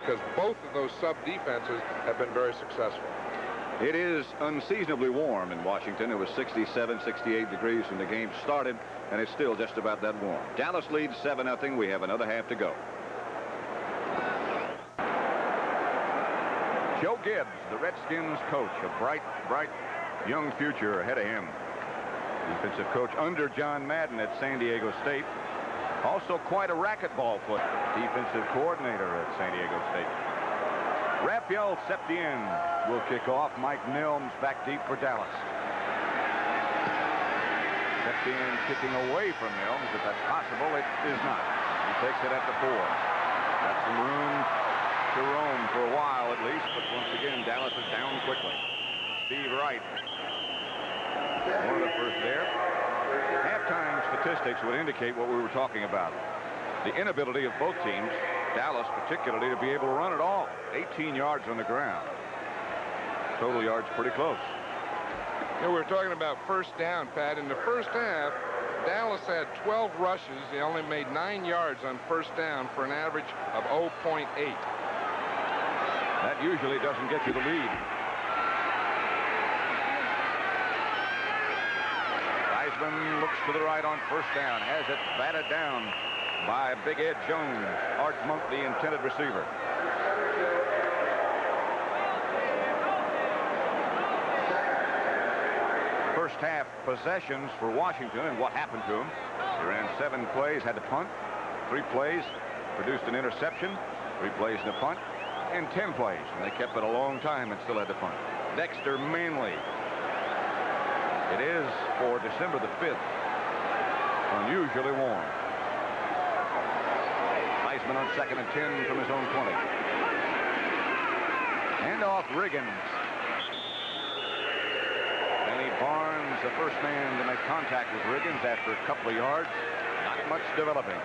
because both of those sub-defenses have been very successful. It is unseasonably warm in Washington. It was 67, 68 degrees when the game started, and it's still just about that warm. Dallas leads 7-0. We have another half to go. Joe Gibbs, the Redskins coach, a bright young future ahead of him. Defensive coach under John Madden at San Diego State. Also quite a racquetball player. Defensive coordinator at San Diego State. Rafael Septien will kick off. Mike Milnes back deep for Dallas. Septien kicking away from Milnes. If that's possible, it is not. He takes it at the 4. Got some room to roam for a while at least, but once again, Dallas is down quickly. Steve Wright, one of the first there. Halftime statistics would indicate what we were talking about. The inability of both teams, Dallas particularly, to be able to run at all. 18 yards on the ground. Total yards pretty close. You know, we were talking about first down, Pat. In the first half, Dallas had 12 rushes. They only made 9 yards on first down for an average of 0.8. That usually doesn't get you the lead. Theismann looks to the right on first down. Has it batted down by Big Ed Jones. Art Monk, the intended receiver. First half possessions for Washington and what happened to them. They ran 7 plays, had to punt. 3 plays, produced an interception. 3 plays and a punt. And 10 plays, and they kept it a long time and still had to punt. Dexter Manley. It is for December the 5th. Unusually warm. Theismann on 2nd and 10 from his own 20. Hand off Riggins. Danny Barnes, the first man to make contact with Riggins after a couple of yards. Not much developing.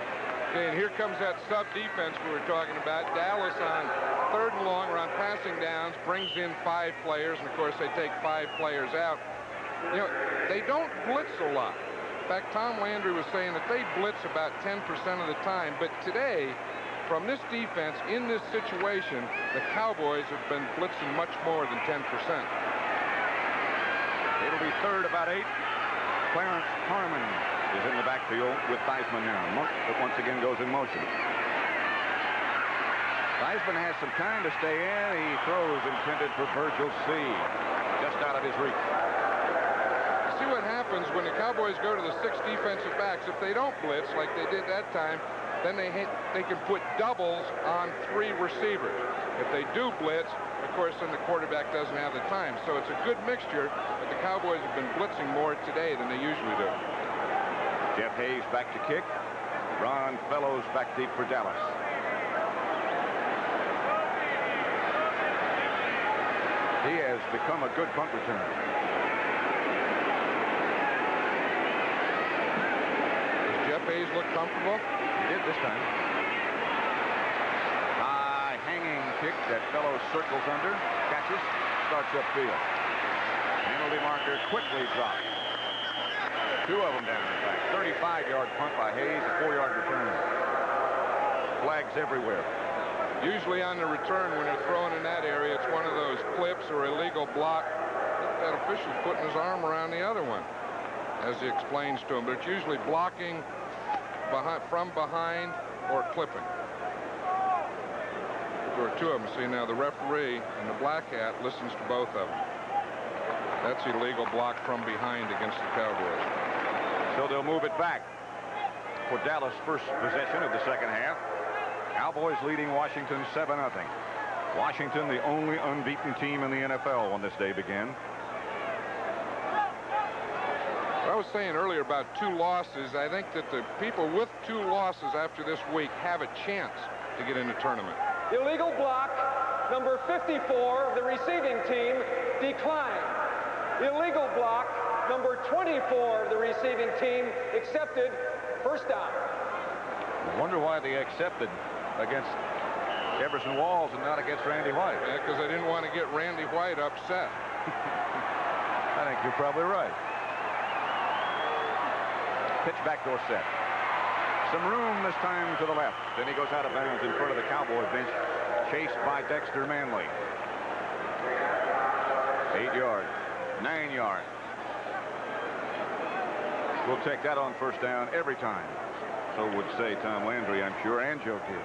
Okay, and here comes that sub-defense we were talking about. Dallas on 3rd and long, or on passing downs, brings in 5 players, and of course they take 5 players out. You know, they don't blitz a lot. In fact, Tom Landry was saying that they blitz about 10% of the time, but today, from this defense, in this situation, the Cowboys have been blitzing much more than 10%. It'll be 3rd, about 8. Clarence Harmon is in the backfield with Theismann now. Monk that once again goes in motion. Theismann has some time to stay in. He throws intended for Virgil C. Just out of his reach. See what happens when the Cowboys go to the 6 defensive backs. If they don't blitz like they did that time, then they can put doubles on 3 receivers. If they do blitz, of course, then the quarterback doesn't have the time. So it's a good mixture, but the Cowboys have been blitzing more today than they usually do. Jeff Hayes back to kick. Ron Fellows back deep for Dallas. He has become a good punt returner. Does Jeff Hayes look comfortable? He did this time. High hanging kick that Fellows circles under, catches, starts upfield. Penalty marker quickly dropped. 2 of them down, in fact. 35-yard punt by Hayes, a 4-yard return. Flags everywhere. Usually on the return, when they're throwing in that area, it's one of those clips or illegal block. I think that official's putting his arm around the other one, as he explains to him. But it's usually blocking from behind or clipping. There are 2 of them. See, now the referee in the black hat listens to both of them. That's illegal block from behind against the Cowboys. So they'll move it back for Dallas' first possession of the second half. Cowboys leading Washington 7-0. Washington, the only unbeaten team in the NFL when this day began. I was saying earlier about 2 losses. I think that the people with 2 losses after this week have a chance to get in the tournament. Illegal block, number 54 of the receiving team, declined. Illegal block, number 24 of the receiving team, accepted. First down. I wonder why they accepted against Everson Walls and not against Randy White. Yeah, because I didn't want to get Randy White upset. I think you're probably right. Pitch backdoor set. Some room this time to the left. Then he goes out of bounds in front of the Cowboy bench. chased by Dexter Manley. 8 yards, 9 yards. We'll take that on first down every time. So would say Tom Landry, I'm sure, and Joe Gibbs.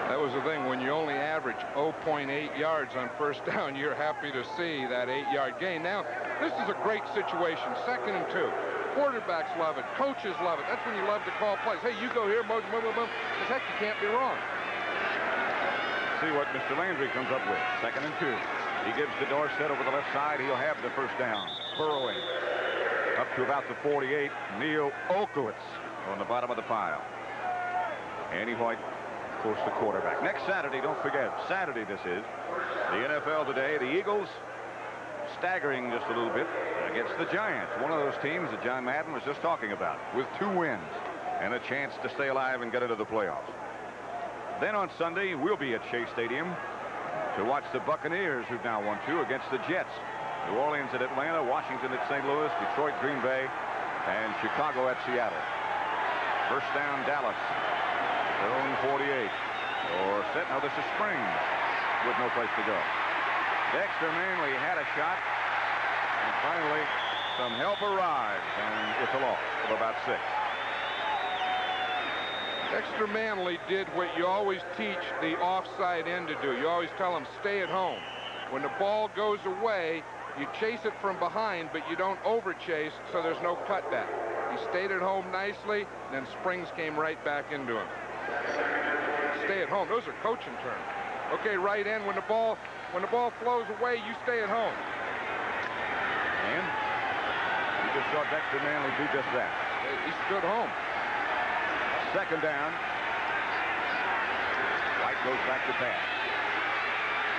That was the thing. When you only average 0.8 yards on first down, you're happy to see that 8-yard gain. Now, this is a great situation. 2nd and 2. Quarterbacks love it. Coaches love it. That's when you love to call plays. Hey, you go here, boom, boom, boom, boom. Because heck, you can't be wrong. See what Mr. Landry comes up with. 2nd and 2. He gives to Dorsett over the left side. He'll have the first down. Burrowing up to about the 48. Neil Olkowitz on the bottom of the pile. Andy White, of course, the quarterback. Next Saturday, don't forget, Saturday this is, the NFL today, the Eagles staggering just a little bit against the Giants. One of those teams that John Madden was just talking about, with 2 wins and a chance to stay alive and get into the playoffs. Then on Sunday, we'll be at Shea Stadium to watch the Buccaneers, who've now won 2, against the Jets. New Orleans at Atlanta, Washington at St. Louis, Detroit, Green Bay, and Chicago at Seattle. First down, Dallas. Their own 48. Or set. Now this is Springs with no place to go. Dexter Manley had a shot. And finally, some help arrives, and it's a loss of about 6. Dexter Manley did what you always teach the offside end to do. You always tell them, stay at home. When the ball goes away, you chase it from behind, but you don't overchase, so there's no cutback. He stayed at home nicely, then Springs came right back into him. Stay at home. Those are coaching terms. Okay, right end. When the ball flows away, you stay at home. And you just saw Dexter Manley do just that. He stood home. 2nd down. White goes back to pass.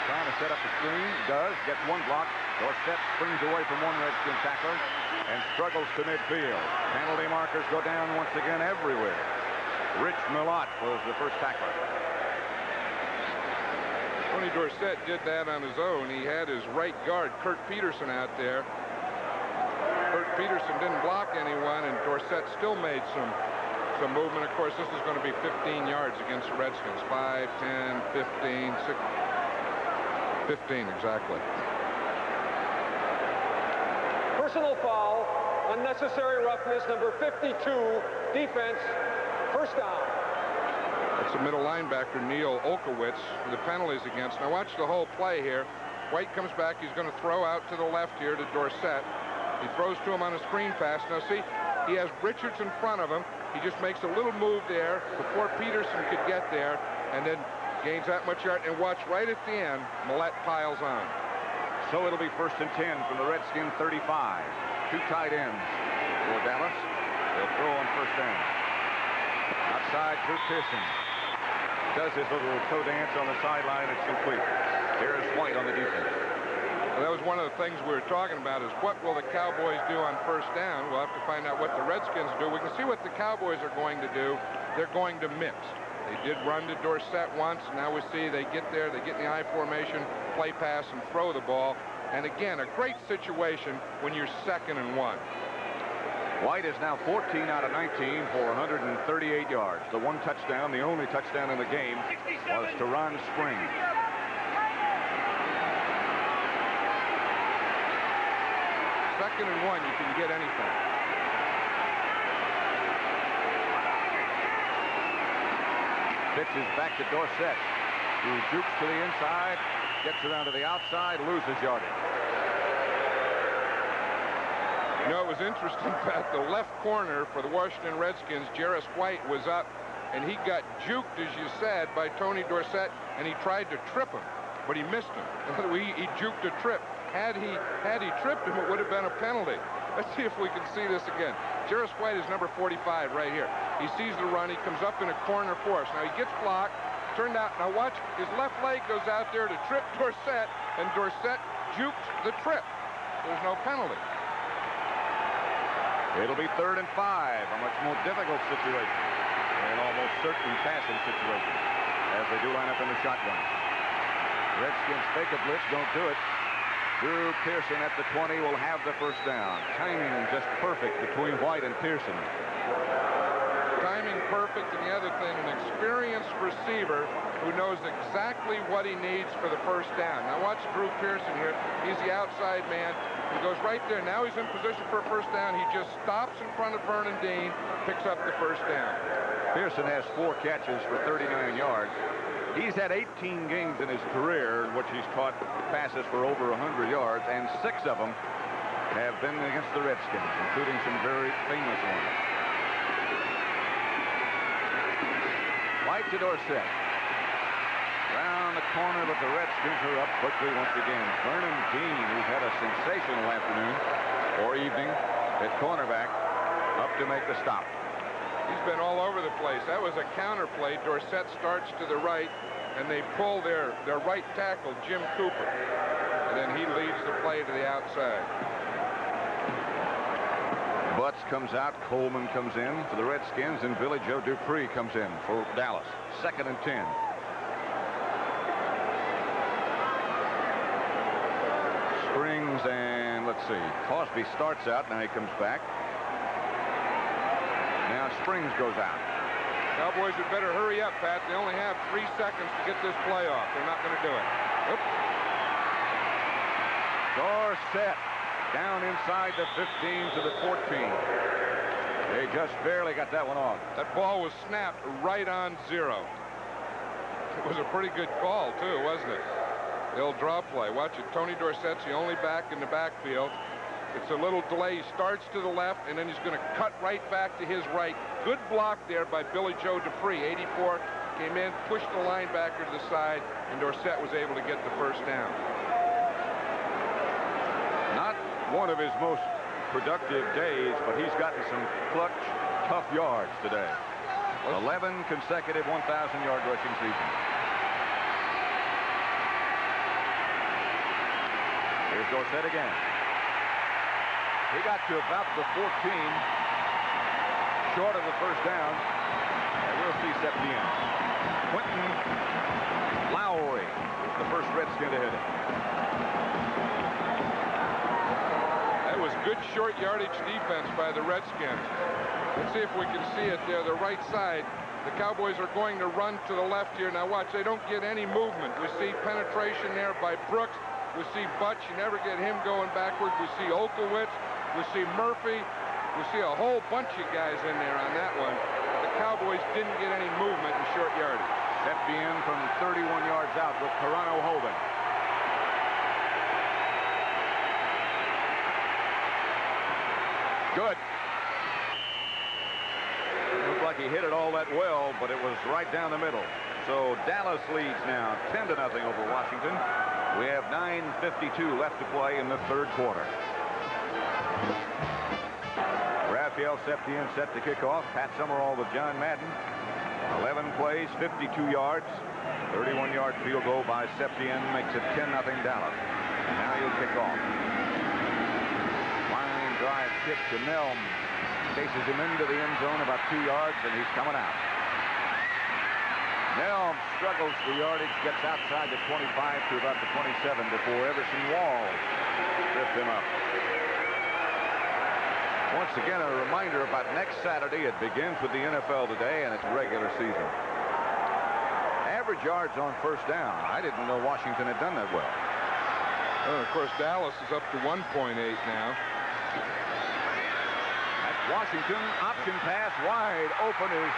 Trying to set up the screen. Does. Gets one block. Dorsett springs away from one Redskin tackler and struggles to midfield. Penalty markers go down once again everywhere. Rich Millot was the first tackler. Tony Dorsett did that on his own. He had his right guard, Kurt Peterson, out there. Kurt Peterson didn't block anyone, and Dorsett still made some movement. Of course, this is going to be 15 yards against the Redskins. 5, 10, 15, 6, 15 exactly. Personal foul, unnecessary roughness, number 52, defense, first down. That's the middle linebacker, Neil Olkowitz, the penalties against. Now watch the whole play here. White comes back. He's going to throw out to the left here to Dorsett. He throws to him on a screen pass. Now see, he has Richards in front of him. He just makes a little move there before Peterson could get there, and then gains that much yard. And watch right at the end, Millett piles on. So it'll be 1st and 10 from the Redskin 35. 2 tight ends for Dallas. They'll throw on first down. Outside, Drew Pearson does his little toe dance on the sideline. It's complete. Here's White on the defense. Well, that was one of the things we were talking about, is what will the Cowboys do on first down? We'll have to find out what the Redskins do. We can see what the Cowboys are going to do. They're going to mix. They did run to Dorsett once. Now we see they get there, they get in the I formation, play pass, and throw the ball. And again, a great situation when you're 2nd and 1. White is now 14 out of 19 for 138 yards. The one touchdown, the only touchdown in the game, was to Ron Springs. Second and 1, you can get anything. Pitches back to Dorsett, who jukes to the inside, gets around to the outside, loses yardage. You know, it was interesting, Pat. The left corner for the Washington Redskins, Jarris White, was up, and he got juked, as you said, by Tony Dorsett, and he tried to trip him, but he missed him. He juked a trip. Had he tripped him, it would have been a penalty. Let's see if we can see this again. Jarris White is number 45 right here. He sees the run. He comes up in a corner force. Now he gets blocked. Turned out. Now watch. His left leg goes out there to trip Dorsett, and Dorsett juked the trip. There's no penalty. It'll be 3rd and 5. A much more difficult situation. An almost certain passing situation as they do line up in the shotgun. Redskins fake a blitz. Don't do it. Drew Pearson at the 20 will have the first down. Timing just perfect between White and Pearson. timing perfect, and the other thing, an experienced receiver who knows exactly what he needs for the first down. Now watch Drew Pearson here. He's the outside man. He goes right there. Now he's in position for a first down. He just stops in front of Vernon Dean, picks up the first down. Pearson has 4 catches for 39 yards. He's had 18 games in his career in which he's caught passes for over 100 yards, and 6 of them have been against the Redskins, including some very famous ones. Right to Dorsett. Round the corner, but the Redskins are up quickly once again. Vernon Dean, who's had a sensational afternoon or evening at cornerback, up to make the stop. He's been all over the place. That was a counter play. Dorsett starts to the right, and they pull their right tackle, Jim Cooper. And then he leads the play to the outside. Butts comes out, Coleman comes in for the Redskins, and Billy Joe Dupree comes in for Dallas. 2nd and 10. Springs and let's see, Cosby starts out, now he comes back. Now Springs goes out. Cowboys had better hurry up, Pat. They only have 3 seconds to get this play off. They're not going to do it. Oops. Dorsett down inside the 15 to the 14. They just barely got that one off. That ball was snapped right on 0. It was a pretty good call, too, wasn't it? The old draw play. Watch it. Tony Dorsett's the only back in the backfield. It's a little delay. He starts to the left, and then he's going to cut right back to his right. Good block there by Billy Joe Dupree. 84 came in, pushed the linebacker to the side, and Dorsett was able to get the first down. Not one of his most productive days, but he's gotten some clutch, tough yards today. 11 consecutive 1,000-yard rushing seasons. Here's Dorsett again. He got to about the 14, short of the first down. And we'll see Septien. Quentin Lowry is the first Redskin to hit it. That was good short yardage defense by the Redskins. Let's see if we can see it there, the right side. The Cowboys are going to run to the left here. Now watch, they don't get any movement. We see penetration there by Brooks. We see Butch. You never get him going backward. We see Olkowitz. We see Murphy. We see a whole bunch of guys in there on that one. The Cowboys didn't get any movement in short yardage. Septien from 31 yards out with Carano holding. Good. Looked like he hit it all that well, but it was right down the middle. So Dallas leads now 10-0 over Washington. We have 9:52 left to play in the 3rd quarter. Rafael Septien set to kick off. Pat Summerall with John Madden. 11 plays, 52 yards. 31-yard field goal by Septien makes it 10-0 Dallas. Now he'll kick off. Line drive kick to Nelm. Chases him into the end zone about 2 yards, and he's coming out. Nelm struggles for yardage, gets outside the 25 to about the 27 before Everson Walls tripped him up. Once again, a reminder about next Saturday. It begins with the NFL today, and it's regular season. Average yards on first down. I didn't know Washington had done that well. Well, of course, Dallas is up to 1.8 now. That's Washington. Option pass wide open is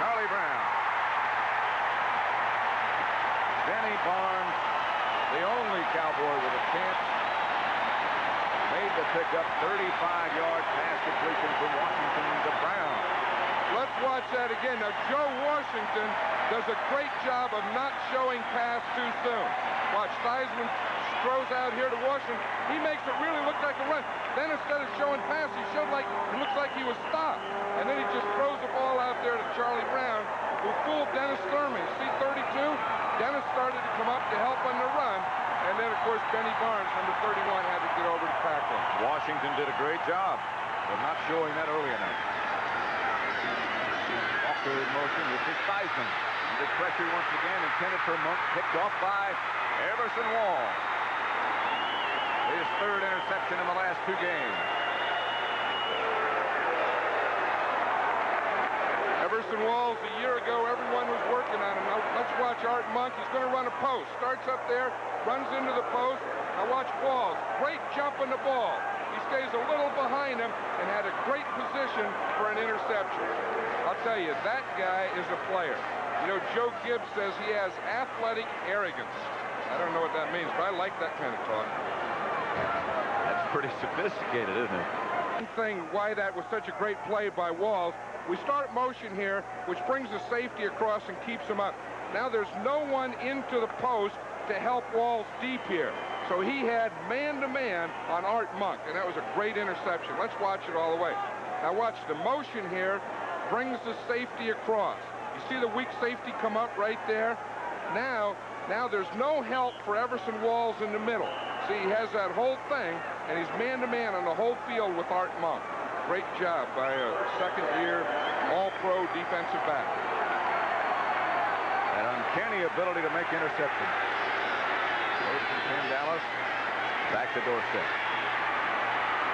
Charlie Brown. Benny Barnes, the only Cowboy with a chance, made the pickup. 35-yard pass completion from Washington to Brown. Let's watch that again. Now, Joe Washington does a great job of not showing pass too soon. Watch, Theismann throws out here to Washington. He makes it really look like a run. Then instead of showing pass, he showed like, it looks like he was stopped. And then he just throws the ball out there to Charlie Brown, who fooled Dennis Thurman. See 32? Dennis started to come up to help on the run. And then, of course, Benny Barnes, number 31, had to get over to tackle. Washington did a great job of not showing that early enough. Walker in motion. This is Theismann. Under pressure once again, intended for Monk. Picked off by Everson Wall. His 3rd interception in the last 2 games. Everson Walls a year ago, everyone was working on him. Now let's watch Art Monk. He's going to run a post. Starts up there, runs into the post. Now watch Walls. Great jump on the ball. He stays a little behind him and had a great position for an interception. I'll tell you, that guy is a player. You know, Joe Gibbs says he has athletic arrogance. I don't know what that means, but I like that kind of talk. That's pretty sophisticated, isn't it? One thing why that was such a great play by Walls, we start motion here, which brings the safety across and keeps him up. Now there's no one into the post to help Walls deep here. So he had man-to-man on Art Monk, and that was a great interception. Let's watch it all the way. Now watch the motion here, brings the safety across. You see the weak safety come up right there? Now there's no help for Everson Walls in the middle. See, he has that whole thing, and he's man-to-man on the whole field with Art Monk. Great job by a second-year All-Pro defensive back. An uncanny ability to make interceptions. First and 10 Dallas. Back to Dorsett.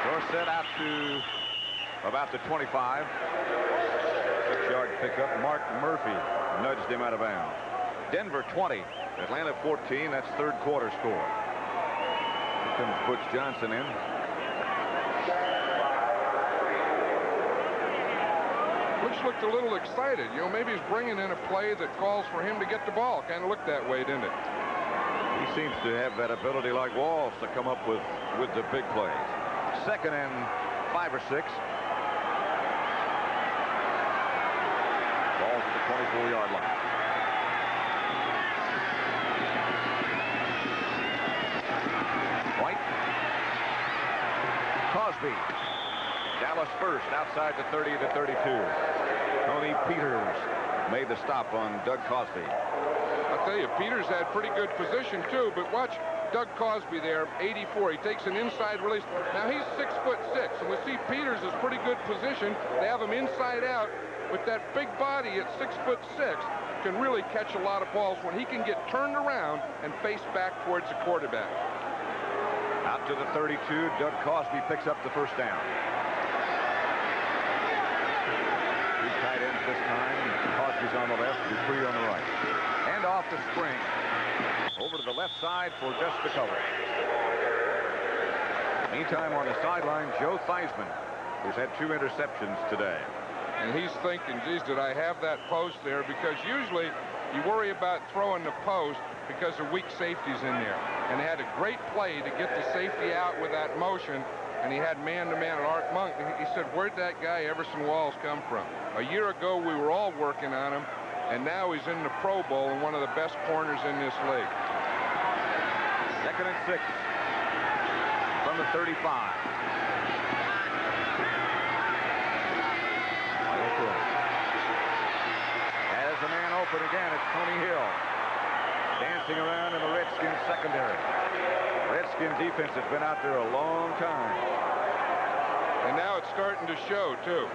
Dorsett out to about the 25. 6-yard pickup. Mark Murphy nudged him out of bounds. Denver 20. Atlanta 14. That's third quarter score. Here comes Butch Johnson in. Butch looked a little excited. You know, maybe he's bringing in a play that calls for him to get the ball. Kind of looked that way, didn't it? He seems to have that ability like Walls to come up with the big plays. Second and 5 or 6. Ball's at the 24-yard line. White. Cosby. Dallas first, outside the 30 to 32. Tony Peters made the stop on Doug Cosby. I'll tell you, Peters had pretty good position too, but watch Doug Cosby there, 84. He takes an inside release. Now he's 6'6", and we see Peters is pretty good position. They have him inside out with that big body at 6'6", can really catch a lot of balls when he can get turned around and face back towards the quarterback. Out to the 32, Doug Cosby picks up the first down. Two tight ends this time. Cosby's on the left, Dupree on the right. And off to Springs. Over to the left side for just the cover. Meantime, on the sideline, Joe Theismann, who's had 2 interceptions today. And he's thinking, geez, did I have that post there? Because usually you worry about throwing the post because of weak safeties in there. And they had a great play to get the safety out with that motion. And he had man-to-man at Art Monk. He said, where'd that guy Everson Walls come from? A year ago, we were all working on him. And now he's in the Pro Bowl and one of the best corners in this league. Second and 6 from the 35. As the man open again, it's Tony Hill. Dancing around in the Redskins secondary. Redskins defense has been out there a long time. And now it's starting to show, too.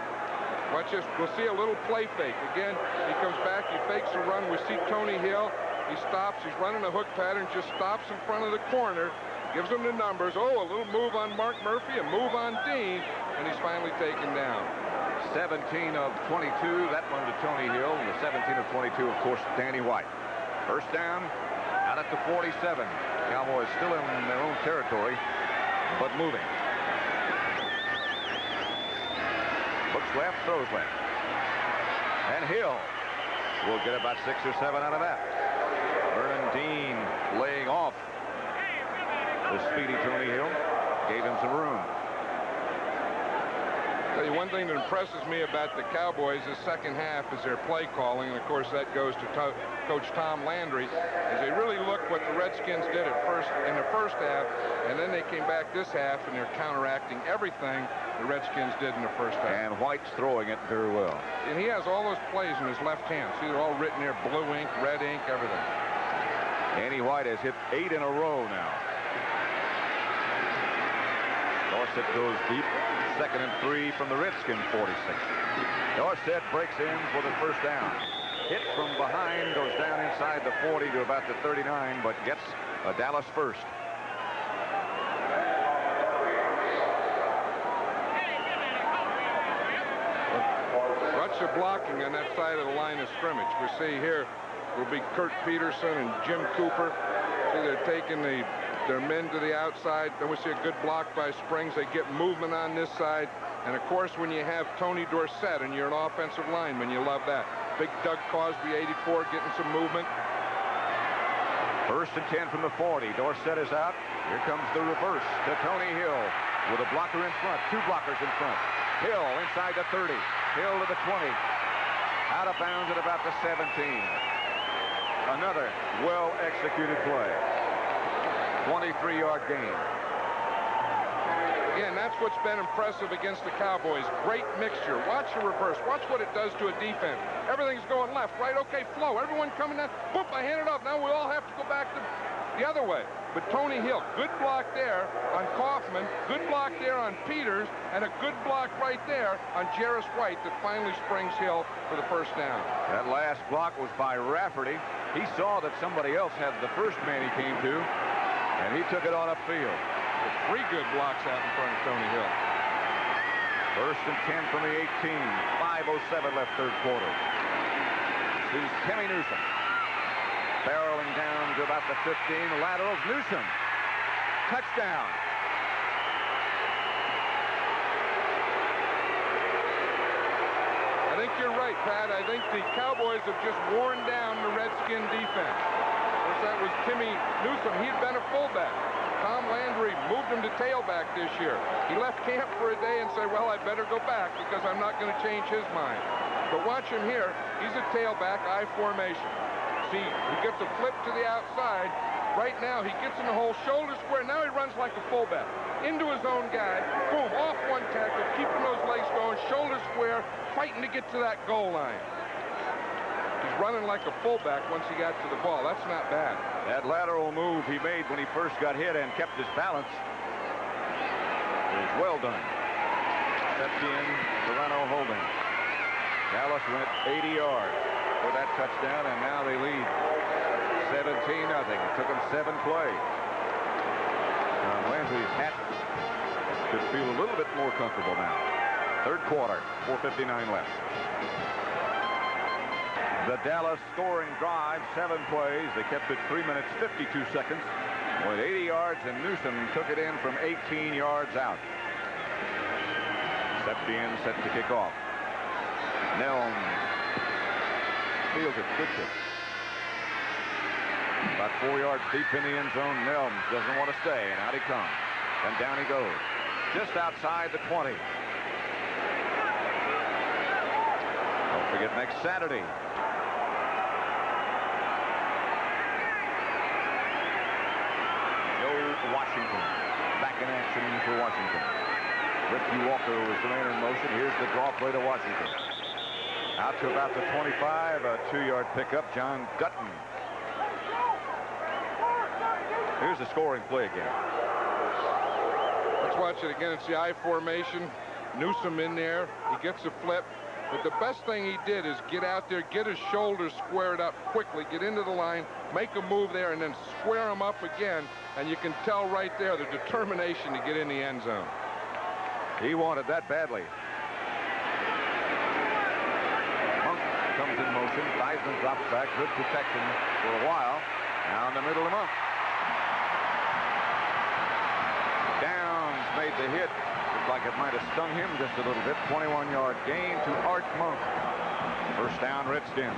Watch this. We'll see a little play fake. Again, he comes back. He fakes a run. We see Tony Hill. He stops. He's running a hook pattern. Just stops in front of the corner. Gives him the numbers. Oh, a little move on Mark Murphy. A move on Dean. And he's finally taken down. 17 of 22. That one to Tony Hill. And the 17 of 22, of course, Danny White. First down out at the 47. Cowboys still in their own territory, but moving. Looks left, throws left. And Hill will get about 6 or 7 out of that. Vernon Dean laying off the speedy Tony Hill. Gave him some room. Tell you one thing that impresses me about the Cowboys this second half is their play calling, and of course that goes to Coach Tom Landry, as they really look what the Redskins did in the first half, and then they came back this half and they're counteracting everything the Redskins did in the first half. And White's throwing it very well. And he has all those plays in his left hand. See, they're all written there, blue ink, red ink, everything. Danny White has hit 8 in a row now. Dorsett goes deep. Second and 3 from the Redskins 46. Dorsett breaks in for the first down. Hit from behind, goes down inside the 40 to about the 39, but gets a Dallas first. are blocking on that side of the line of scrimmage. We see here will be Kurt Peterson and Jim Cooper. See, they're taking their men to the outside. Then we see a good block by Springs. They get movement on this side. And, of course, when you have Tony Dorsett and you're an offensive lineman, you love that. Big Doug Cosby, 84, getting some movement. 1st and 10 from the 40. Dorsett is out. Here comes the reverse to Tony Hill with a blocker in front. 2 blockers in front. Hill inside the 30. Hill to the 20. Out of bounds at about the 17. Another well-executed play. 23-yard gain. Again, that's what's been impressive against the Cowboys. Great mixture. Watch the reverse. Watch what it does to a defense. Everything's going left, right? Okay, flow. Everyone coming down. Boop, I hand it off. Now we all have to go back to the other way. But Tony Hill, good block there on Kaufman, good block there on Peters, and a good block right there on Jarris White that finally springs Hill for the first down. That last block was by Rafferty. He saw that somebody else had the first man he came to, and he took it on upfield. 3 good blocks out in front of Tony Hill. 1st and 10 from the 18. 5:07 left third quarter. This is Timmy Newsome. Barreling down to about the 15. Laterals. Newsome. Touchdown. I think you're right, Pat. I think the Cowboys have just worn down the Redskin defense. Of course, that was Timmy Newsome. He'd been a fullback. Tom Landry moved him to tailback this year. He left camp for a day and said, well, I better go back because I'm not going to change his mind. But watch him here. He's a tailback, I formation. See, he gets a flip to the outside. Right now, he gets in the hole, shoulder square. Now he runs like a fullback. Into his own guy. Boom, off one tackle, keeping those legs going, shoulder square, fighting to get to that goal line. He's running like a fullback once he got to the ball. That's not bad. That lateral move he made when he first got hit and kept his balance is well done. Septien, Serrano holding. Dallas went 80 yards for that touchdown, and now they lead 17-0. It took them 7 plays. Landry's hat should feel a little bit more comfortable now. Third quarter, 4:59 left. The Dallas scoring drive, 7 plays. They kept it 3 minutes, 52 seconds. Went 80 yards, and Newsome took it in from 18 yards out. Septien set to kick off. Nelm fields it. Good kick. About 4 yards deep in the end zone. Nelm doesn't want to stay, and out he comes. And down he goes. Just outside the 20. Don't forget next Saturday. Washington back in action for Washington. Ricky Walker was the man in motion. Here's the draw play to Washington. Out to about the 25, a 2-yard pickup. John Dutton. Here's the scoring play again. Let's watch it again. It's the I formation. Newsome in there. He gets a flip. But the best thing he did is get out there, get his shoulders squared up quickly, get into the line, make a move there, and then square him up again. And you can tell right there the determination to get in the end zone. He wanted that badly. Monk comes in motion. Theismann drops back. Good protection for a while. Now in the middle of Monk. Downs made the hit. Looked like it might have stung him just a little bit. 21-yard gain to Art Monk. First down, Redskins.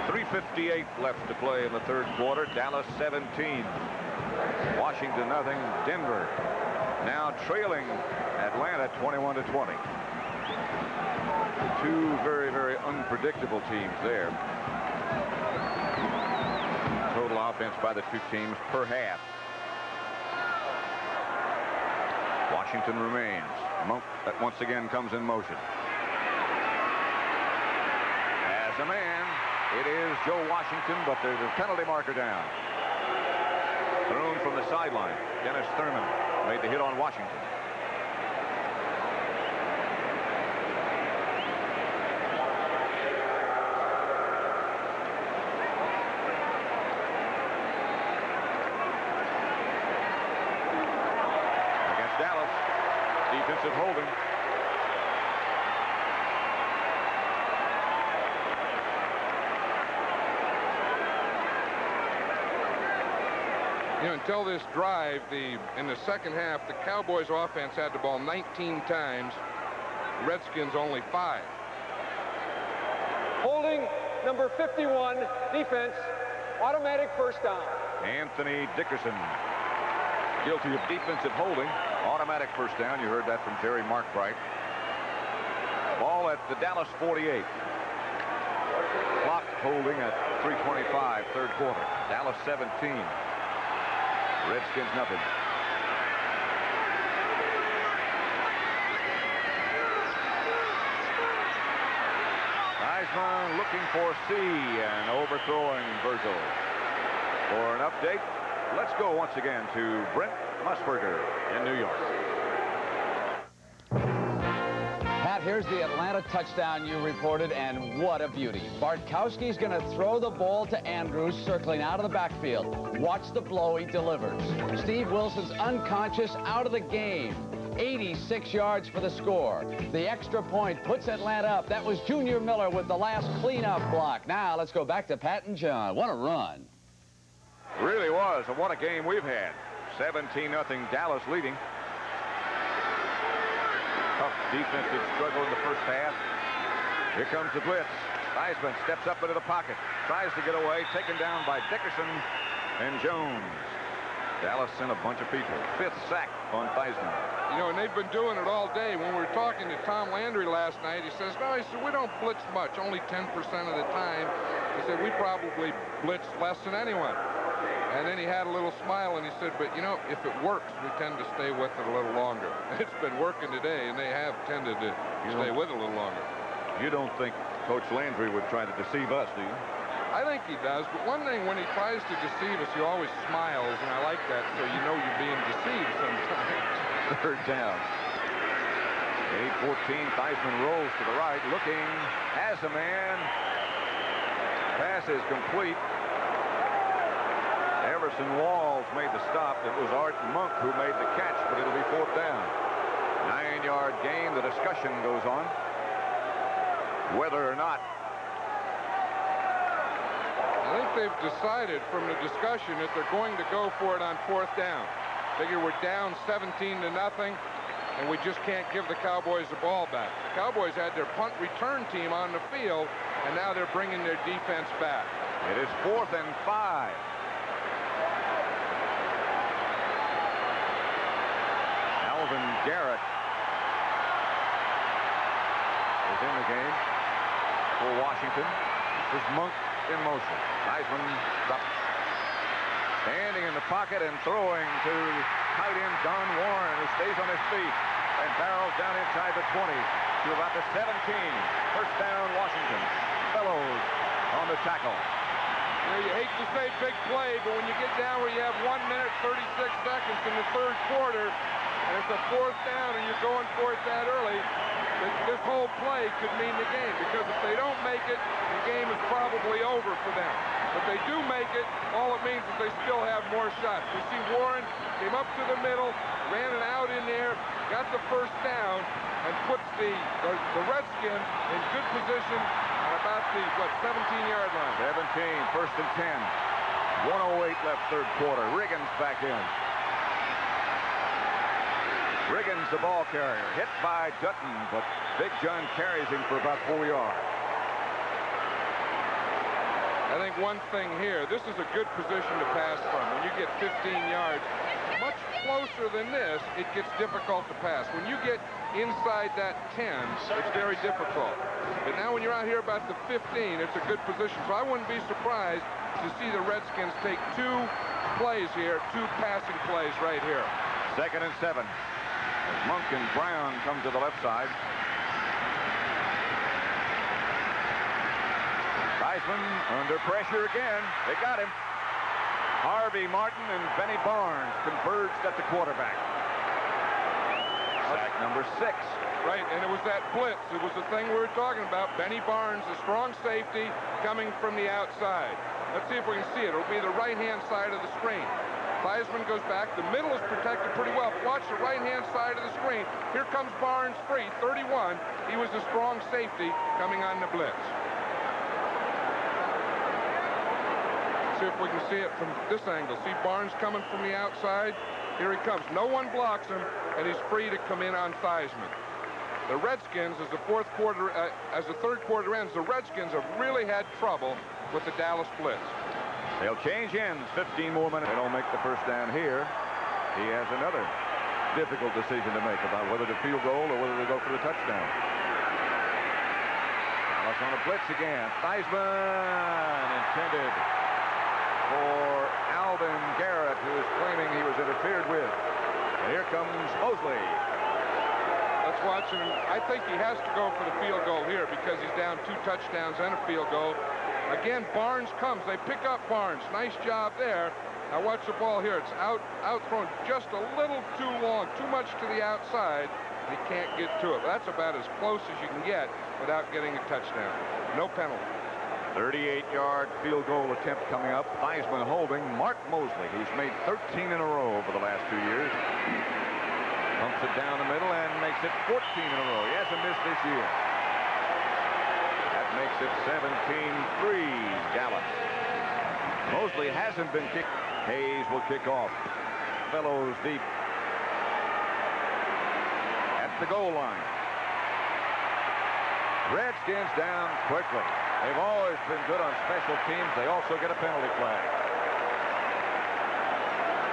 3:58 left to play in the third quarter. Dallas 17. Washington nothing. Denver now trailing Atlanta 21-20. Two very, very unpredictable teams there. Total offense by the two teams per half. Washington remains. Monk once again comes in motion. As a man, it is Joe Washington, but there's a penalty marker down. Thrown from the sideline. Dennis Thurman made the hit on Washington. Against Dallas, defensive holding. You know, until this drive, in the second half, the Cowboys offense had the ball 19 times. Redskins only 5. Holding number 51, defense, automatic first down. Anthony Dickerson, guilty of defensive holding, automatic first down. You heard that from Terry Markbright. Ball at the Dallas 48. Clock holding at 3:25, third quarter. Dallas 17. Redskins nothing. Theismann looking for C and overthrowing Virgil. For an update, let's go once again to Brent Musburger in New York. Pat, here's the Atlanta touchdown you reported, and what a beauty. Bartkowski's going to throw the ball to Andrews, circling out of the backfield. Watch the blow he delivers. Steve Wilson's unconscious, out of the game. 86 yards for the score. The extra point puts Atlanta up. That was Junior Miller with the last cleanup block. Now let's go back to Pat and John. What a run. Really was, and what a game we've had. 17-0 Dallas leading. Tough defensive struggle in the first half. Here comes the blitz. Theismann steps up into the pocket, tries to get away, taken down by Dickerson and Jones. Dallas sent a bunch of people. 5th sack on Theismann. You know, and they've been doing it all day. When we were talking to Tom Landry last night, he says, no, he said, we don't blitz much, only 10% of the time. He said, we probably blitz less than anyone. And then he had a little smile, and he said, but, you know, if it works, we tend to stay with it a little longer. It's been working today, and they have tended to stay with it a little longer. You don't think Coach Landry would try to deceive us, do you? I think he does, but one thing, when he tries to deceive us, he always smiles, and I like that, so you know you're being deceived sometimes. Third down. 8-14, Theismann rolls to the right, looking, has a man. Pass is complete. Everson Walls made the stop. It was Art Monk who made the catch, but it'll be 4th down. 9-yard gain. The discussion goes on whether or not. I think they've decided from the discussion that they're going to go for it on 4th down. Figure we're down 17-0, and we just can't give the Cowboys the ball back. The Cowboys had their punt return team on the field, and now they're bringing their defense back. It is 4th and 5. Alvin Garrett is in the game for Washington. This is Monk in motion. Theismann drops. Standing in the pocket and throwing to tight end Don Warren, who stays on his feet and barrels down inside the 20 to about the 17. First down, Washington. Fellows on the tackle. You know, you hate to say big play, but when you get down where you have 1 minute, 36 seconds in the third quarter, and it's a 4th down and you're going for it that early, this whole play could mean the game, because if they don't make it, the game is probably over for them. If they do make it, all it means is they still have more shots. You see Warren came up to the middle, ran it out in there, got the first down, and puts the Redskins in good position at about the, 17-yard line. 17, 1st and 10. 1:08 left third quarter. Riggins back in. Riggins, the ball carrier, hit by Dutton, but Big John carries him for about 4 yards. I think one thing here, this is a good position to pass from. When you get 15 yards, much closer than this, it gets difficult to pass. When you get inside that 10, it's very difficult. But now when you're out here about the 15, it's a good position. So I wouldn't be surprised to see the Redskins take 2 plays here, 2 passing plays right here. 2nd and 7. As Monk and Brown come to the left side. Theismann under pressure again. They got him. Harvey Martin and Benny Barnes converged at the quarterback. Sack number 6. Right, and it was that blitz. It was the thing we were talking about. Benny Barnes, a strong safety, coming from the outside. Let's see if we can see it. It'll be the right-hand side of the screen. Theismann goes back. The middle is protected pretty well. Watch the right-hand side of the screen. Here comes Barnes free, 31. He was a strong safety coming on the blitz. See if we can see it from this angle. See Barnes coming from the outside? Here he comes. No one blocks him, and he's free to come in on Theismann. The Redskins, as the third quarter ends, the Redskins have really had trouble with the Dallas blitz. They'll change ends. 15 more minutes. They don't make the first down here. He has another difficult decision to make about whether to field goal or whether to go for the touchdown. Dallas on a blitz again. Theismann intended for Alvin Garrett, who is claiming he was interfered with. And here comes Moseley. Let's watch him. I think he has to go for the field goal here because he's down 2 touchdowns and a field goal. Again, Barnes comes. They pick up Barnes. Nice job there. Now watch the ball here. It's out thrown just a little too long, too much to the outside. He can't get to it. But that's about as close as you can get without getting a touchdown. No penalty. 38-yard field goal attempt coming up. Theismann holding Mark Moseley. He's made 13 in a row over the last 2 years. Pumps it down the middle and makes it 14 in a row. He hasn't missed this year. That makes it 17-3 Dallas. Moseley hasn't been kicked. Hayes will kick off. Fellows deep at the goal line. Redskins down quickly. They've always been good on special teams. They also get a penalty flag.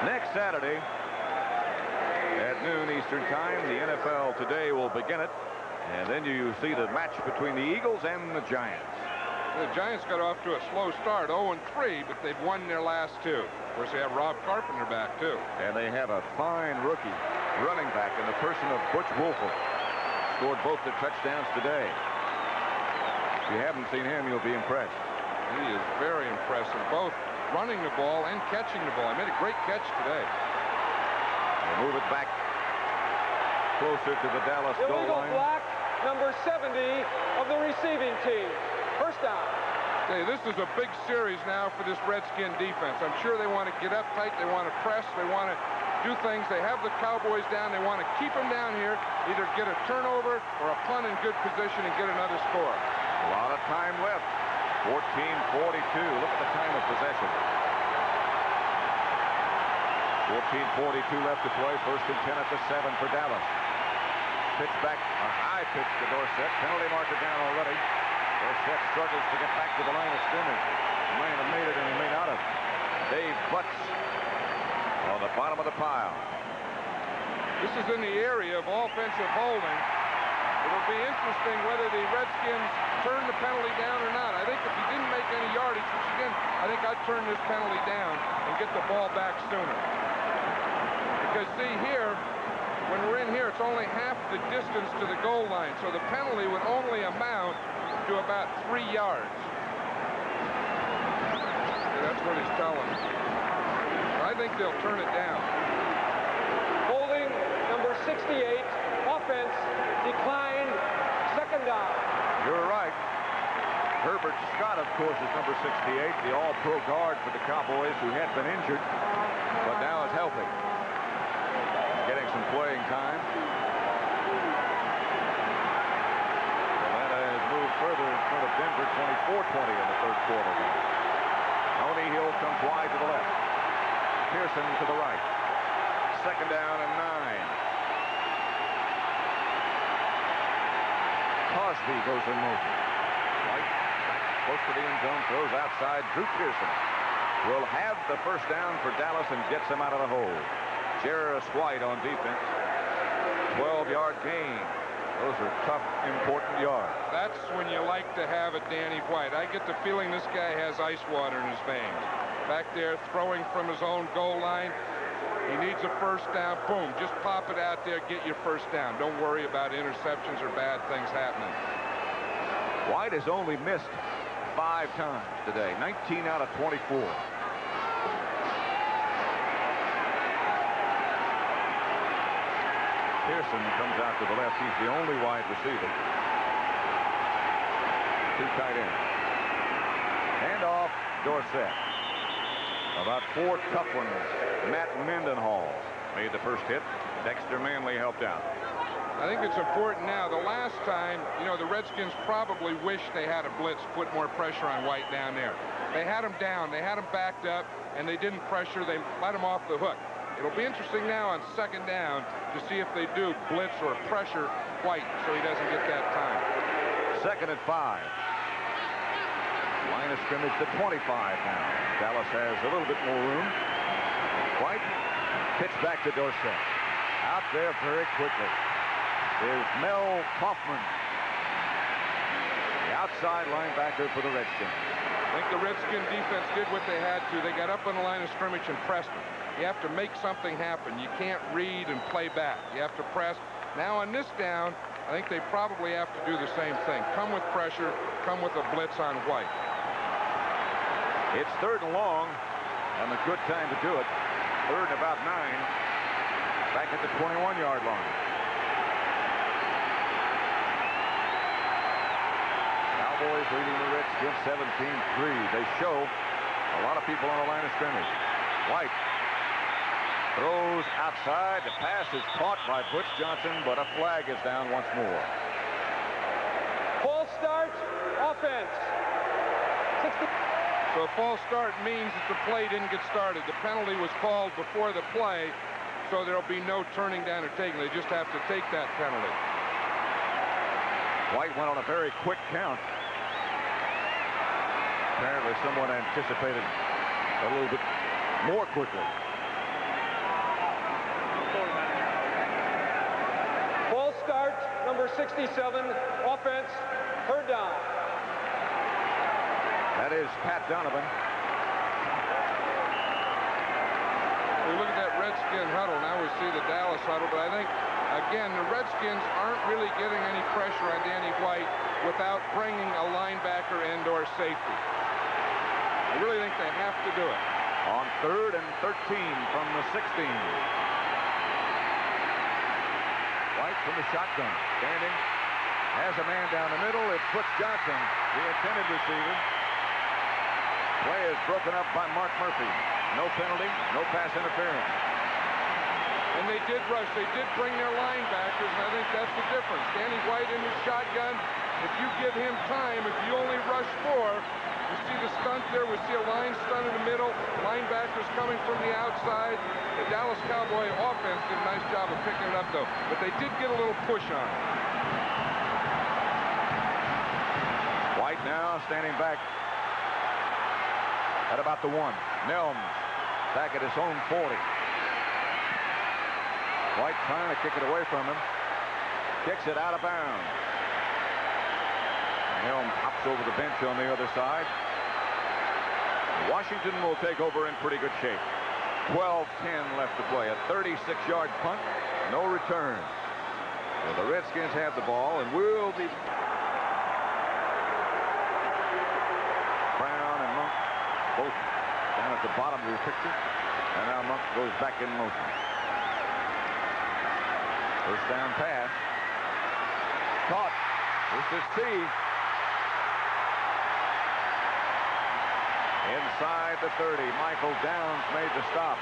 Next Saturday at noon Eastern time, the NFL Today will begin it. And then you see the match between the Eagles and the Giants. The Giants got off to a slow start, 0-3, but they've won their last 2. Of course, they have Rob Carpenter back, too. And they have a fine rookie running back in the person of Butch Wolford. Scored both their touchdowns today. If you haven't seen him, you'll be impressed. He is very impressive, both running the ball and catching the ball. He made a great catch today. They move it back closer to the Dallas goal Illegal line. block, number 70 of the receiving team. First down. Hey, this is a big series now for this Redskin defense. I'm sure they want to get up tight. They want to press. They want to do things. They have the Cowboys down. They want to keep them down here, either get a turnover or a punt in good position and get another score. A lot of time left. 14:42. Look at the time of possession. 14:42 left to play. First and 10 at the 7 for Dallas. Pitch back. A high pitch to Dorsett. Penalty marker down already. Dorsett struggles to get back to the line of scrimmage. He might have made it and he may not have. Dave Butts on the bottom of the pile. This is in the area of offensive holding. It'll be interesting whether the Redskins turn the penalty down or not. I think if he didn't make any yardage, which again, I think I'd turn this penalty down and get the ball back sooner. Because see here, when we're in here, it's only half the distance to the goal line. So the penalty would only amount to about 3 yards. So that's what he's telling us. I think they'll turn it down. Holding number 68. Offense declined. Second down. You're right. Herbert Scott, of course, is number 68, the all-pro guard for the Cowboys, who had been injured, but now is healthy. Getting some playing time. Atlanta has moved further in front of Denver, 24-20 in the third quarter now. Tony Hill comes wide to the left. Pearson to the right. Second down and 9. Cosby goes in motion. White back close to the end zone, throws outside. Drew Pearson will have the first down for Dallas and gets him out of the hole. Jarris White on defense. 12-yard gain. Those are tough, important yards. That's when you like to have it, Danny White. I get the feeling this guy has ice water in his veins. Back there throwing from his own goal line. He needs a first down. Boom. Just pop it out there. Get your first down. Don't worry about interceptions or bad things happening. White has only missed 5 times today. 19 out of 24. Pearson comes out to the left. He's the only wide receiver. 2 tight ends. Hand off Dorsett. About 4 tough ones. Matt Mendenhall made the first hit. Dexter Manley helped out. I think it's important now. The last time, you know, the Redskins probably wish they had a blitz, put more pressure on White down there. They had him down. They had him backed up, and they didn't pressure. They let him off the hook. It'll be interesting now on second down to see if they do blitz or pressure White so he doesn't get that time. 2nd and 5. Line of scrimmage to 25 now. Dallas has a little bit more room. White, pitch back to Dorsett. Out there very quickly is Mel Kaufman, the outside linebacker for the Redskins. I think the Redskin defense did what they had to. They got up on the line of scrimmage and pressed them. You have to make something happen. You can't read and play back. You have to press. Now on this down, I think they probably have to do the same thing. Come with pressure, come with a blitz on White. It's 3rd and long, and a good time to do it. 3rd and about 9, back at the 21-yard line. Cowboys leading the Redskins 17-3. They show a lot of people on the line of scrimmage. White throws outside. The pass is caught by Butch Johnson, but a flag is down once more. False start, offense. 60. So a false start means that the play didn't get started. The penalty was called before the play, so there'll be no turning down or taking. They just have to take that penalty. White went on a very quick count. Apparently someone anticipated a little bit more quickly. False start, number 67, offense, 3rd down. That is Pat Donovan. We look at that Redskin huddle. Now we see the Dallas huddle, but I think, again, the Redskins aren't really getting any pressure on Danny White without bringing a linebacker and/or safety. I really think they have to do it. On 3rd and 13 from the 16. White from the shotgun. Standing. Has a man down the middle. It's Butch Johnson, the intended receiver. Play is broken up by Mark Murphy. No penalty, no pass interference. And they did rush. They did bring their linebackers, and I think that's the difference. Danny White in his shotgun, if you give him time, if you only rush 4, you see the stunt there. We see a line stunt in the middle. Linebackers coming from the outside. The Dallas Cowboy offense did a nice job of picking it up, though. But they did get a little push on it. White now standing back at about the 1. Nelms back at his own 40. White trying to kick it away from him. Kicks it out of bounds. Nelms hops over the bench on the other side. Washington will take over in pretty good shape. 12-10 left to play. A 36-yard punt. No return. Well, the Redskins have the ball and will be... Brown and Monk both down at the bottom of the picture. And now Monk goes back in motion. First down pass. Caught. This is T. Inside the 30. Michael Downs made the stop.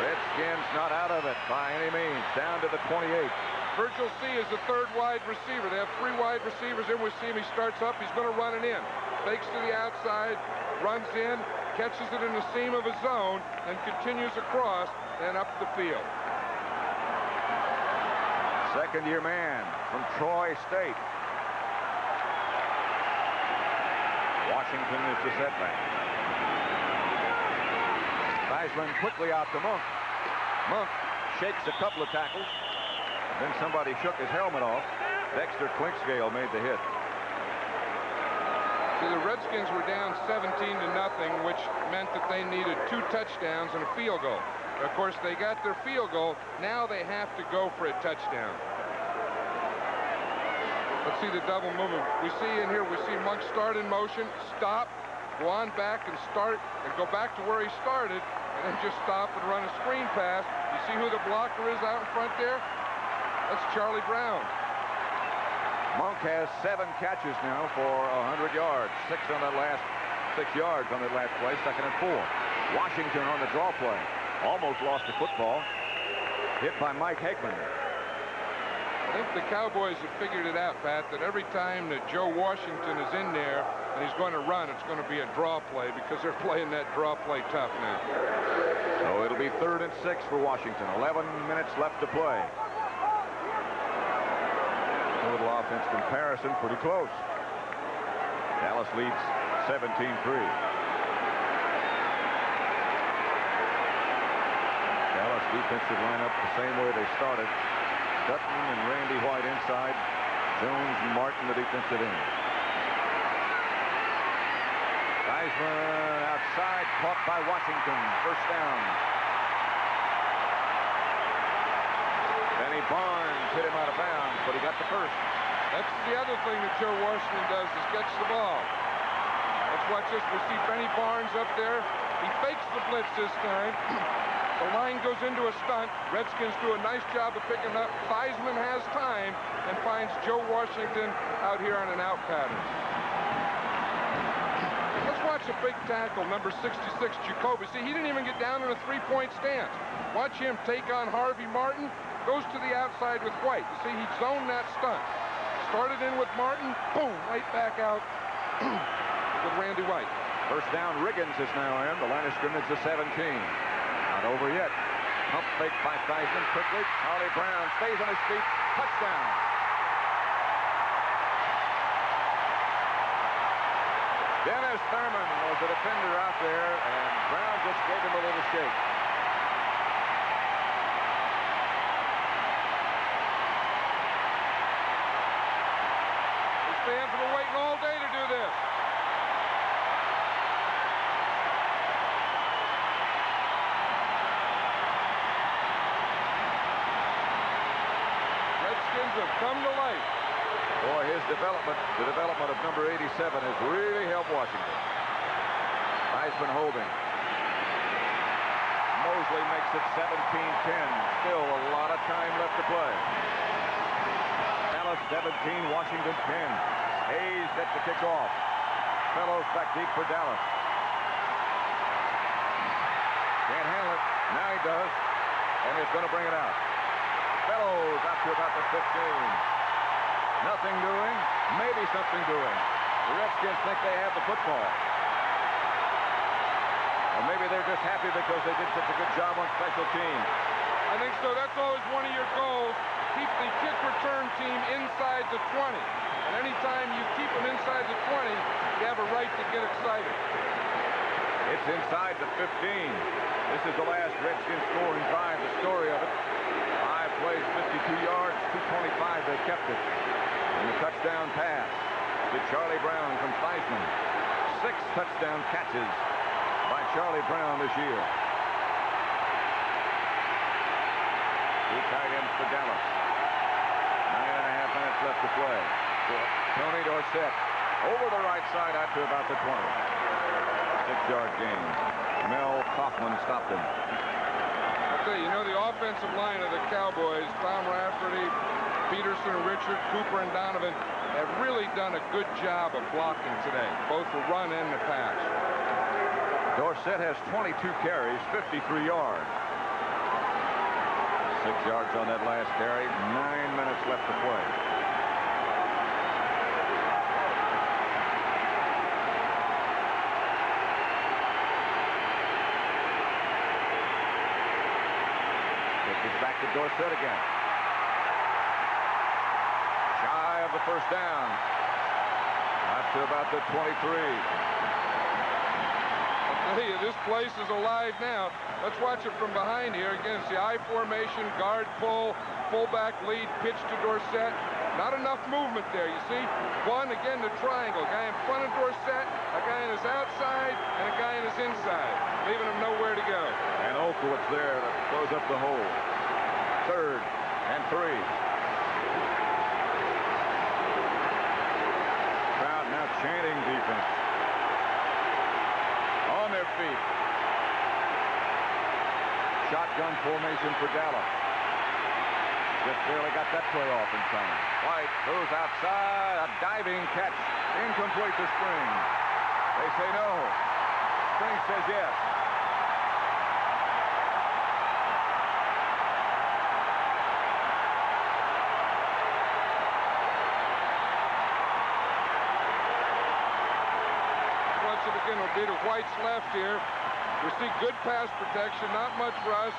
Redskins not out of it by any means. Down to the 28. Virgil C. is the 3rd wide receiver. They have 3 wide receivers in. We see him. He starts up. He's going to run it in. Fakes to the outside. Runs in. Catches it in the seam of his zone. And continues across and up the field. Second-year man from Troy State. Washington is the setback. Theismann quickly out to Monk. Monk shakes a couple of tackles. Then somebody shook his helmet off. Dexter Clinkscale made the hit. See, the Redskins were down 17-0, which meant that they needed 2 touchdowns and a field goal. Of course, they got their field goal. Now they have to go for a touchdown. Let's see the double movement. We see in here, we see Monk start in motion, stop, go on back and start, and go back to where he started, and then just stop and run a screen pass. You see who the blocker is out in front there? That's Charlie Brown. Monk has 7 catches now for 100 yards. 6 on that last 6 yards on that last play. 2nd and 4. Washington on the draw play. Almost lost the football. Hit by Mike Hegman. I think the Cowboys have figured it out, Pat, that every time that Joe Washington is in there and he's going to run, it's going to be a draw play because they're playing that draw play tough now. So it'll be 3rd and 6 for Washington. 11 minutes left to play. Total offense comparison, pretty close. Dallas leads 17-3. Dallas defensive lineup the same way they started. Sutton and Randy White inside. Jones and Martin the defensive end. Theismann outside, caught by Washington. First down. Benny Barnes hit him out of bounds, but he got the first. That's the other thing that Joe Washington does is catch the ball. Let's watch this. We see Benny Barnes up there. He fakes the blitz this time. The line goes into a stunt. Redskins do a nice job of picking up. Theismann has time and finds Joe Washington out here on an out pattern. Let's watch a big tackle, number 66, Jacoby. See, he didn't even get down in a three-point stance. Watch him take on Harvey Martin. Goes to the outside with White. You see, he zoned that stunt. Started in with Martin. Boom, right back out with Randy White. First down, Riggins is now in. The line of scrimmage is 17. Not over yet. Pump fake by Theismann quickly. Charlie Brown stays on his feet. Touchdown. Dennis Thurman was the defender out there, and Brown just gave him a little shake. These fans have been waiting all day to do this. Have come to life. Boy, his development, the development of number 87 has really helped Washington. Theismann holding. Moseley makes it 17-10. Still a lot of time left to play. Dallas 17, Washington 10. Hayes gets the kickoff. Fellows back deep for Dallas. Can't handle it. Now he does. And he's going to bring it out. Fellows out to about the 15. Nothing doing, maybe something doing. The Redskins think they have the football. Or maybe they're just happy because they did such a good job on special teams. I think so. That's always one of your goals. Keep the kick return team inside the 20. And anytime you keep them inside the 20, you have a right to get excited. It's inside the 15. This is the last Redskins scoring drive, the story of it. 5 plays, 52 yards, 225, they kept it. And the touchdown pass to Charlie Brown from Theismann. 6 touchdown catches by Charlie Brown this year. 2 tight ends for Dallas. 9.5 minutes left to play. Tony Dorsett over the right side out to about the 20. 6-yard gain. Mel Kaufman stopped him. I'll tell you, the offensive line of the Cowboys, Tom Rafferty, Peterson, Richard, Cooper, and Donovan have really done a good job of blocking today, both the run and the pass. Dorsett has 22 carries, 53 yards. 6 yards on that last carry. 9 minutes left to play. Back to Dorsett again. Shy of the first down. Up to about the 23. I'll tell you, this place is alive now. Let's watch it from behind here. Again, it's the I formation, guard pull, fullback lead, pitch to Dorsett. Not enough movement there, you see. One, again, the triangle. A guy in front of Dorsett, a guy in his outside, and a guy in his inside, leaving him nowhere to go. And Olkowitz there to close up the hole. 3rd and 3. Crowd now chanting defense. On their feet. Shotgun formation for Dallas. Just barely got that play off in time. White goes outside. A diving catch. Incomplete to Springs. They say no. Springs says yes. will be to White's left here. We see good pass protection, not much rush.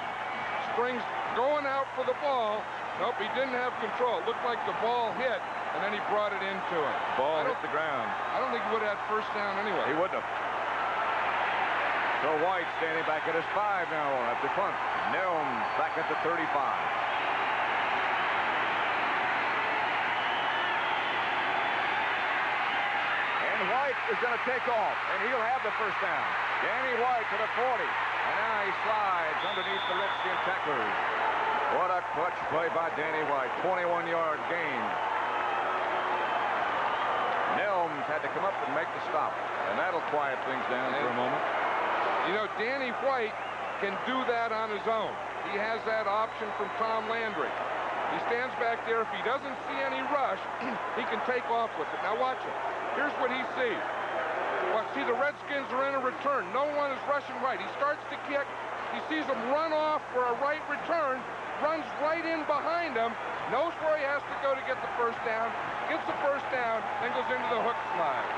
Springs going out for the ball. Nope, he didn't have control. It looked like the ball hit, and then he brought it into him. Ball hit the ground. I don't think he would have had first down anyway. He wouldn't have. So White standing back at his 5 now at the punt. Newsom back at the 35. And White is going to take off, and he'll have the first down. Danny White to the 40. And now he slides underneath the Redskin tacklers. What a clutch play by Danny White. 21-yard gain. Nelms had to come up and make the stop. And that'll quiet things down for a moment. You know, Danny White can do that on his own. He has that option from Tom Landry. He stands back there. If he doesn't see any rush, he can take off with it. Now watch him. Here's what he sees. Well, see, the Redskins are in a return. No one is rushing right. He starts to kick. He sees them run off for a right return, runs right in behind him, knows where he has to go to get the first down, gets the first down, then goes into the hook slide.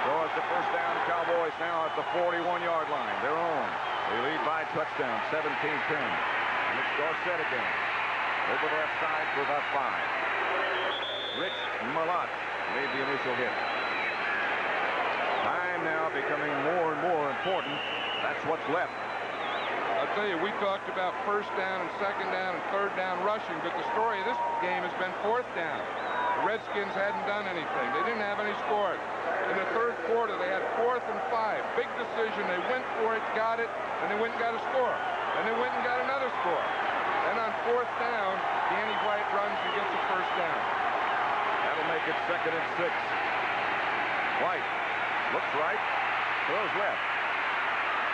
So it's the first down. Cowboys now at the 41-yard line. They're on. They lead by a touchdown, 17-10. And it's Dorsett again. Over the left side for about 5. Rich Malott made the initial hit. Time now becoming more and more important. That's what's left. I'll tell you, we talked about first down and second down and third down rushing, but the story of this game has been fourth down. The Redskins hadn't done anything. They didn't have any scores. In the third quarter, they had 4th and 5. Big decision. They went for it, got it, and they went and got a score. And they went and got another score. Then on fourth down, Danny White runs and gets a first down. That'll make it 2nd and 6. White looks right, throws left.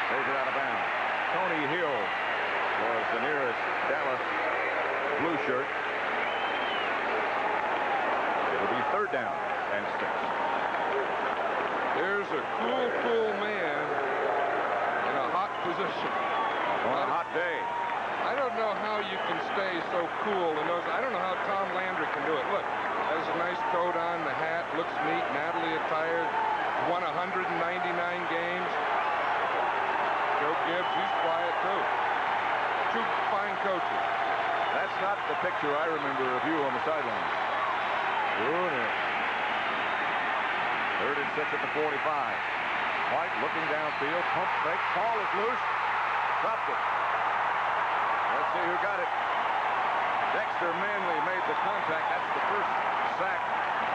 Throws it out of bounds. Tony Hill was the nearest Dallas blue shirt. It'll be 3rd down and 6. Here's a cool man in a hot position. On a hot day. I don't know how you can stay so cool in those. I don't know how Tom Landry can do it. Look, has a nice coat on, the hat, looks neat, Natalie attired, won 199 games. Joe Gibbs, he's quiet too. 2 fine coaches. That's not the picture I remember of you on the sideline. Good. 3rd and 6 at the 45. White looking downfield, pump fake, ball is loose, dropped it. Let's see who got it. Dexter Manley made the contact. That's the first sack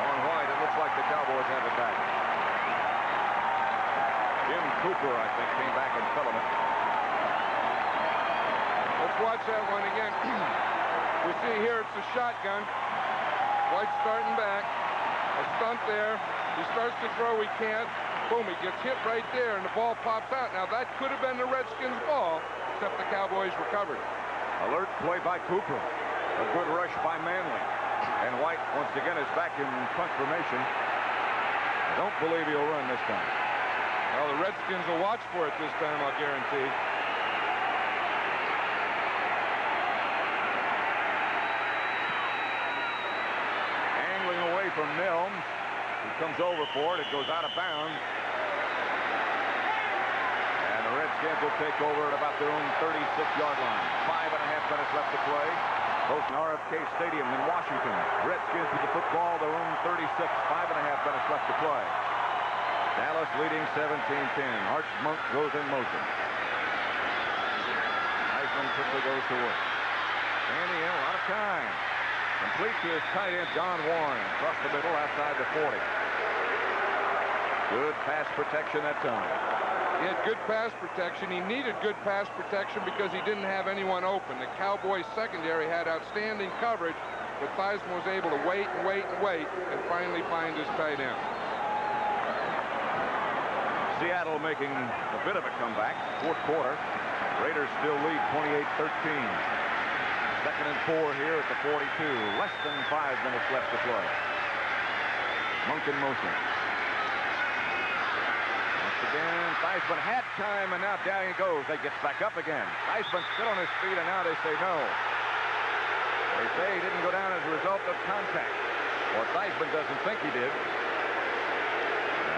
on White. It looks like the Cowboys have it back. Jim Cooper, I think, came back and fell on it. Let's watch that one again. We see here it's a shotgun. White starting back. A stunt there. He starts to throw. He can't. Boom, he gets hit right there, and the ball pops out. Now, that could have been the Redskins' ball, except the Cowboys recovered. Alert play by Cooper. A good rush by Manley. And White, once again, is back in punt formation. I don't believe he'll run this time. Well, the Redskins will watch for it this time, I'll guarantee. Angling away from Nelms. He comes over for it. It goes out of bounds. And the Redskins will take over at about their own 36-yard line. 5.5 minutes left to play. Hosting RFK Stadium in Washington. Redskins with the football, their own 36. 5.5 minutes left to play. Dallas leading 17-10. Arch Monk goes in motion. Theismann quickly goes to work. Andy in a lot of time. Complete to his tight end, John Warren. Across the middle, outside the 40. Good pass protection that time. He had good pass protection. He needed good pass protection because he didn't have anyone open. The Cowboys secondary had outstanding coverage, but Theismann was able to wait and wait and wait and finally find his tight end. Seattle making a bit of a comeback. 4th quarter. Raiders still lead 28-13. 2nd and 4 here at the 42. Less than 5 minutes left to play. Monk in motion. Once again, Theismann had time, and now down he goes. He gets back up again. Theismann still on his feet, and now they say no. They say he didn't go down as a result of contact. Or Theismann doesn't think he did.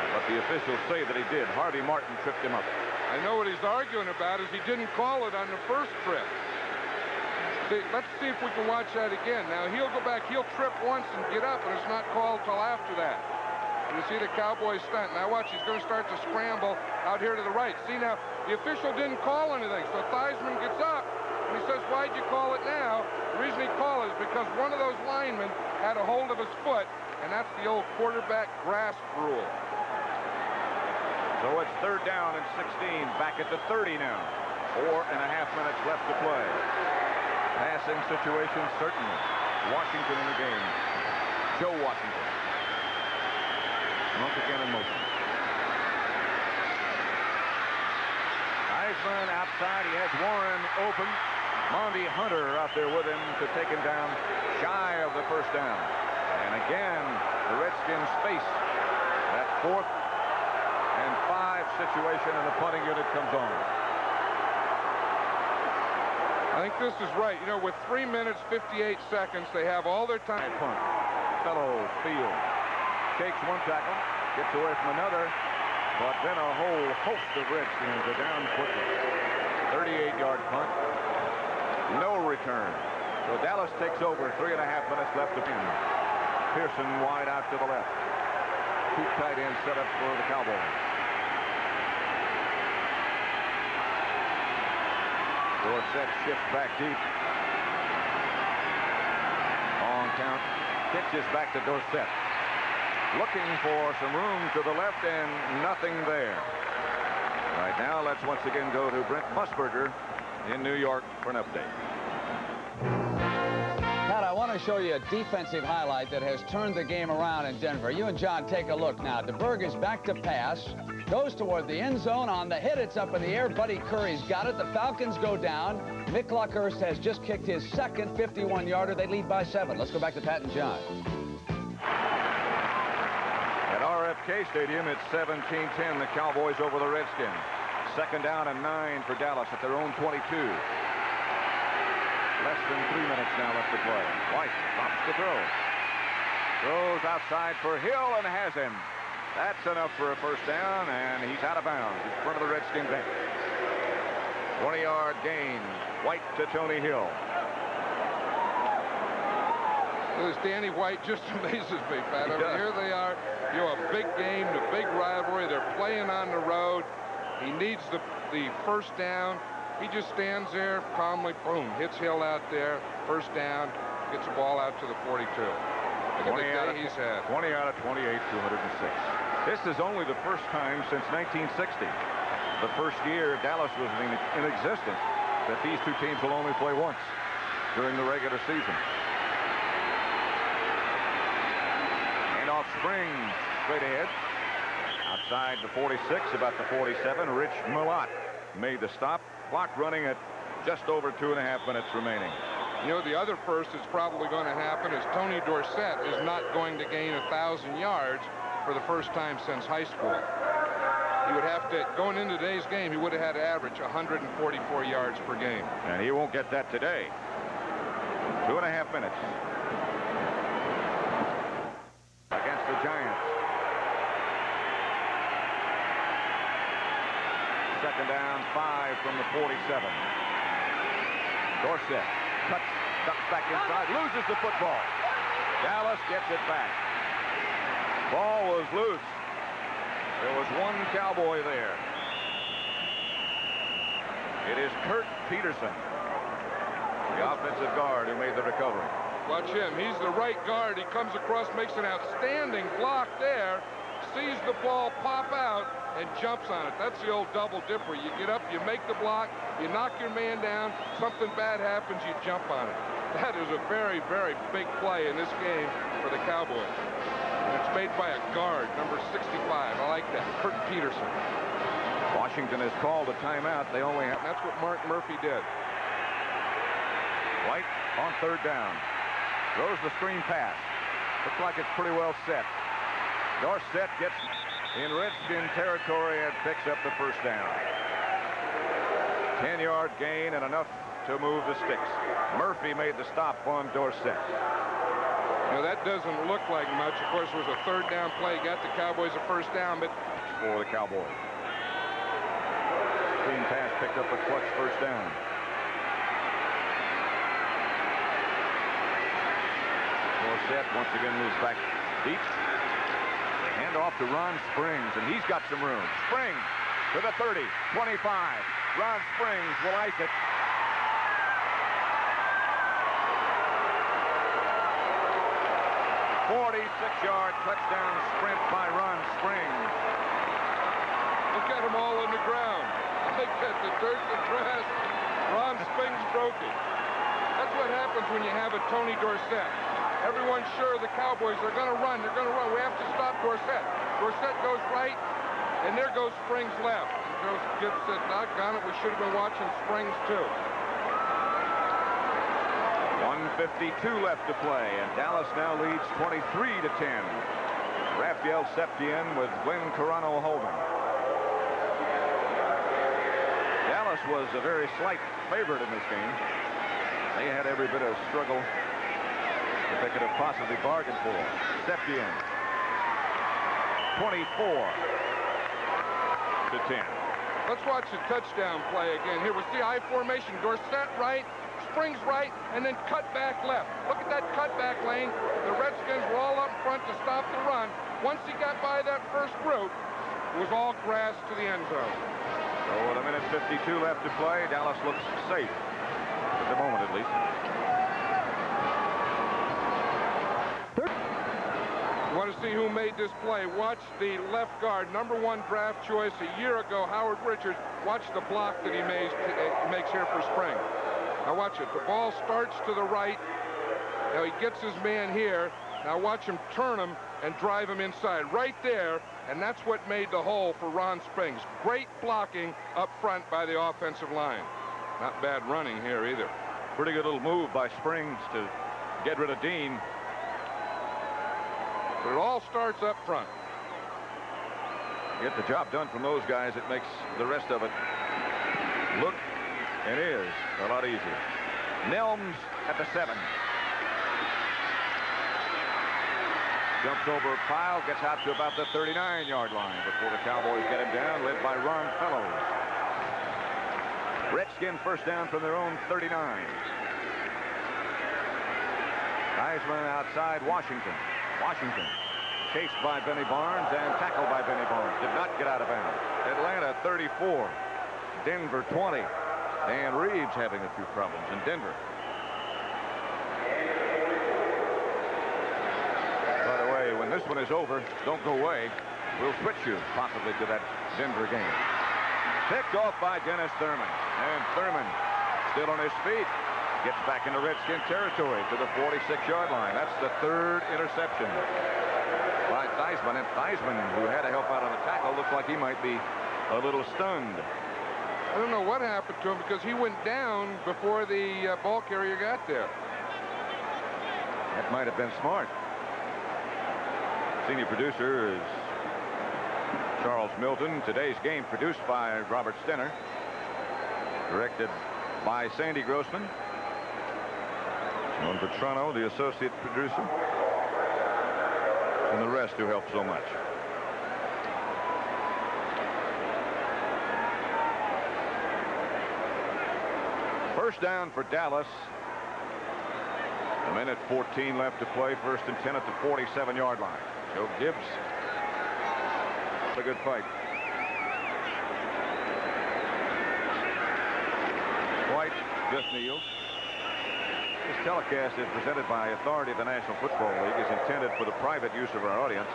But But the officials say that he did. Harvey Martin tripped him up. I know what he's arguing about is he didn't call it on the first trip. See, let's see if we can watch that again. Now, he'll go back. He'll trip once and get up, and it's not called till after that. You see the Cowboys stunt. Now, watch. He's going to start to scramble out here to the right. See, now, the official didn't call anything. So Theismann gets up, and he says, why'd you call it now? The reason he called it is because one of those linemen had a hold of his foot, and that's the old quarterback grasp rule. So it's 3rd down and 16. Back at the 30 now. 4.5 minutes left to play. Passing situation, certainly. Washington in the game. Joe Washington. Once again in motion. Theismann outside. He has Warren open. Monty Hunter out there with him to take him down shy of the first down. And again, the Redskins face that 4th and 5 situation, and the punting unit comes on. I think this is right. You know, with 3 minutes, 58 seconds, they have all their time. Punt. Fellows field. Takes one tackle, gets away from another, but then a whole host of Redskins are down quickly. 38-yard punt. No return. So Dallas takes over. 3.5 minutes left to begin. Pearson wide out to the left. 2 tight ends set up for the Cowboys. Dorsett shifts back deep. On count. Pitches back to Dorsett. Looking for some room to the left and nothing there. Right now, let's once again go to Brent Musburger in New York for an update. Pat, I want to show you a defensive highlight that has turned the game around in Denver. You and John take a look now. DeBerg is back to pass. Goes toward the end zone. On the hit, it's up in the air. Buddy Curry's got it. The Falcons go down. Mick Luckhurst has just kicked his second 51-yarder. They lead by 7. Let's go back to Pat and John. At RFK Stadium, it's 17-10, the Cowboys over the Redskins. 2nd down and 9 for Dallas at their own 22. Less than 3 minutes now left to play. White stops the throw. Throws outside for Hill and has him. That's enough for a first down, and he's out of bounds in front of the Redskin bench. 20-yard gain. White to Tony Hill. This Danny White just amazes me, Pat. I mean, here they are. You know, a big game, the big rivalry. They're playing on the road. He needs the first down. He just stands there calmly, boom, hits Hill out there. First down, gets the ball out to the 42. Look at the day he's had. 20 out of 28, 206. This is only the first time since 1960, the first year Dallas was in existence, that these two teams will only play once during the regular season. And off Springs, straight ahead. Outside the 46, about the 47, Rich Malott made the stop. Clock running at just over 2.5 minutes remaining. You know, the other first that's probably going to happen is Tony Dorsett is not going to gain 1,000 yards for the first time since high school. He would have to, going into today's game, he would have had to average 144 yards per game. And he won't get that today. 2.5 minutes. Against the Giants. 2nd down, 5 from the 47. Dorsett cuts, ducks back inside, loses the football. Dallas gets it back. Ball was loose. There was one Cowboy there. It is Kurt Peterson, the offensive guard, who made the recovery. Watch him. He's the right guard. He comes across, makes an outstanding block there, sees the ball pop out, and jumps on it. That's the old double dipper. You get up, you make the block, you knock your man down, something bad happens, you jump on it. That is a very, very big play in this game for the Cowboys. And it's made by a guard, number 65. I like that, Kurt Peterson. Washington has called a timeout. They only have... That's what Mark Murphy did. White on 3rd down. Throws the screen pass. Looks like it's pretty well set. Dorsett gets in Redskin territory and picks up the first down. 10-yard gain and enough to move the sticks. Murphy made the stop on Dorsett. You know, that doesn't look like much. Of course, it was a 3rd down play. Got the Cowboys a first down, but for the Cowboys. Screen pass picked up a clutch first down. Set once again moves back deep. They hand off to Ron Springs, and he's got some room. Springs to the 30, 25. Ron Springs will ice it. "46-yard touchdown sprint by Ron Springs." Look at them all on the ground. Look at the dirt and grass. Ron Springs broke it. That's what happens when you have a Tony Dorsett. Everyone's sure the Cowboys are going to run. They're going to run. We have to stop Dorsett. Dorsett goes right, and there goes Springs left. And Joe Gibbs said, doggone it, we should have been watching Springs too. 1:52 left to play, and Dallas now leads 23-10. Rafael Septien with Glenn Carano holding. Dallas was a very slight favorite in this game. They had every bit of struggle that they could have possibly bargained for. Septien, 24-10. Let's watch the touchdown play again. Here we see I formation. Dorsett right, Springs right, and then cut back left. Look at that cut back lane. The Redskins were all up front to stop the run. Once he got by that first group, it was all grass to the end zone. So with 1:52 left to play, Dallas looks safe at the moment, at least. You want to see who made this play? Watch the left guard, #1 draft choice a year ago, Howard Richards. Watch the block that he makes here for Spring. Now watch it. The ball starts to the right. Now he gets his man here. Now watch him turn him and drive him inside. Right there, and that's what made the hole for Ron Springs. Great blocking up front by the offensive line. Not bad running here either. Pretty good little move by Springs to get rid of Dean. But it all starts up front. Get the job done from those guys. It makes the rest of it look and is a lot easier. Nelms at the 7. Jumps over a pile, gets out to about the 39-yard line before the Cowboys get him down, led by Ron Fellows. Redskin first down from their own 39. Theismann outside Washington. Washington chased by Benny Barnes and tackled by Benny Barnes. Did not get out of bounds. Atlanta 34. Denver 20. Dan Reeves having a few problems in Denver. By the way, when this one is over, don't go away. We'll switch you possibly to that Denver game. Picked off by Dennis Thurman. And Thurman still on his feet. Gets back into Redskin territory to the 46-yard line. That's the 3rd interception by Theismann. And Theismann, who had to help out on the tackle, looks like he might be a little stunned. I don't know what happened to him because he went down before the ball carrier got there. That might have been smart. Senior producer is Charles Milton. Today's game produced by Robert Stenner. Directed by Sandy Grossman. John Petrano, the associate producer. And the rest who helped so much. First down for Dallas. 1:14 left to play. 1st and 10 at the 47-yard line. Joe Gibbs. A good fight. White just kneels. This telecast is presented by authority of the National Football League. Is intended for the private use of our audience.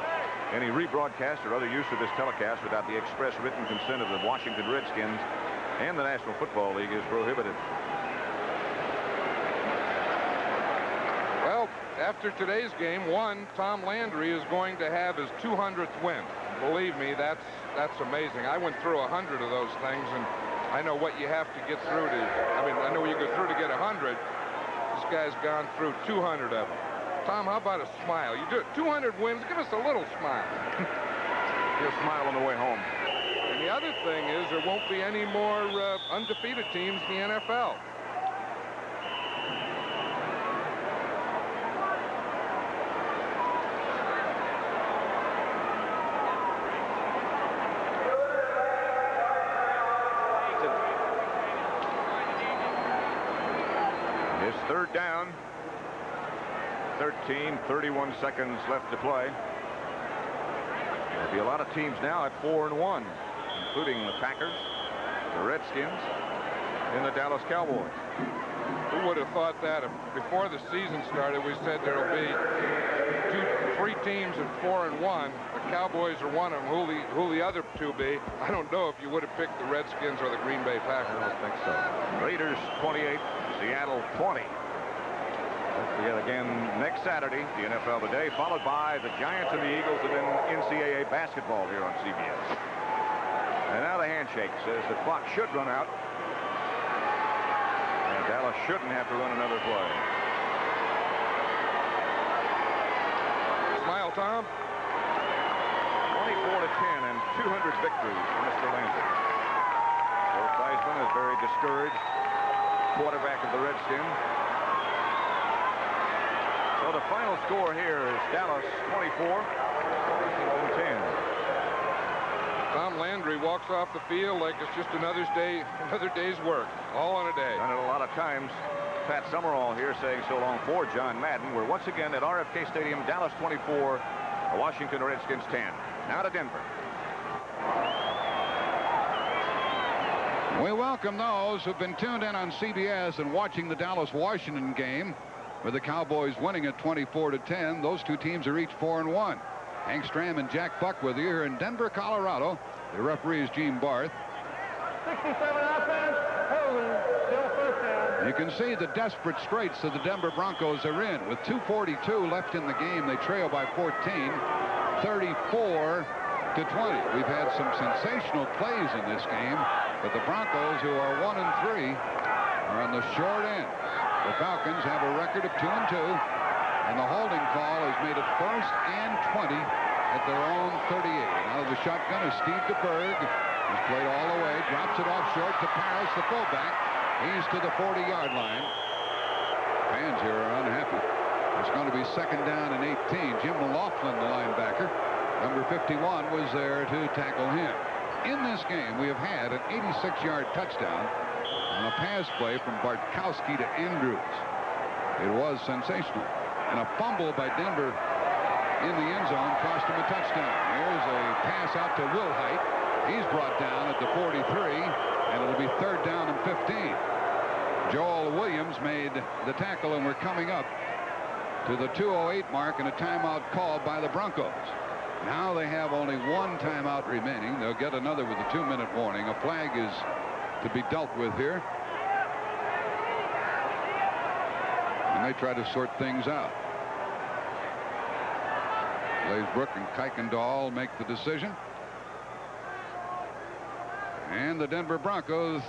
Any rebroadcast or other use of this telecast without the express written consent of the Washington Redskins and the National Football League is prohibited. Well, after today's game, Tom Landry is going to have his 200th win. Believe me, that's amazing. I went through 100 of those things, and I know what you have to get through to. I know what you go through to get 100. This guy's gone through 200 of them. Tom, how about a smile? You do it 200 wins. Give us a little smile. He'll smile on the way home. And the other thing is there won't be any more undefeated teams in the NFL. It's third down. 31 seconds left to play. There'll be a lot of teams now at 4-1, including the Packers, the Redskins, and the Dallas Cowboys. Who would have thought that? Before the season started, we said there'll be three teams at 4-1. The Cowboys are one of them. Who'll the other two be? I don't know if you would have picked the Redskins or the Green Bay Packers. I don't think so. Raiders 28, Seattle 20. Yet again next Saturday, the NFL Today, followed by the Giants and the Eagles, and then NCAA basketball here on CBS. And now the handshake says the clock should run out. And Dallas shouldn't have to run another play. Smile, Tom. 24-10 and 200 victories for Mr. Landry. Theismann is very discouraged. Quarterback of the Redskins. So the final score here is Dallas 24, Washington 10. Tom Landry walks off the field like it's just another day's work, all in a day. Done it a lot of times. Pat Summerall here saying so long for John Madden. We're once again at RFK Stadium, Dallas 24, Washington Redskins 10. Now to Denver. We welcome those who've been tuned in on CBS and watching the Dallas-Washington game, with the Cowboys winning at 24-10. Those two teams are each 4-1. Hank Stram and Jack Buck with you here in Denver, Colorado. The referee is Gene Barth. 67 offense, holding, still first down. You can see the desperate straits that the Denver Broncos are in. With 2:42 left in the game, they trail by 14, 34-20. We've had some sensational plays in this game, but the Broncos, who are 1-3, are on the short end. The Falcons have a record of 2-2, and the holding call has made it 1st and 20 at their own 38. Out of the shotgun is Steve DeBerg. He's played all the way, drops it off short to Paris, the fullback. He's to the 40-yard line. Fans here are unhappy. It's going to be 2nd down and 18. Jim McLaughlin, the linebacker, number 51, was there to tackle him. In this game, we have had an 86-yard touchdown on a pass play from Bartkowski to Andrews. It was sensational. And a fumble by Denver in the end zone cost him a touchdown. Here's a pass out to Wilhite. He's brought down at the 43, and it'll be 3rd down and 15. Joel Williams made the tackle, and we're coming up to the 2:08 mark and a timeout called by the Broncos. Now they have only one timeout remaining. They'll get another with a 2-minute warning. A flag is to be dealt with here, and they try to sort things out. Glazebrook and Kuykendall make the decision, and the Denver Broncos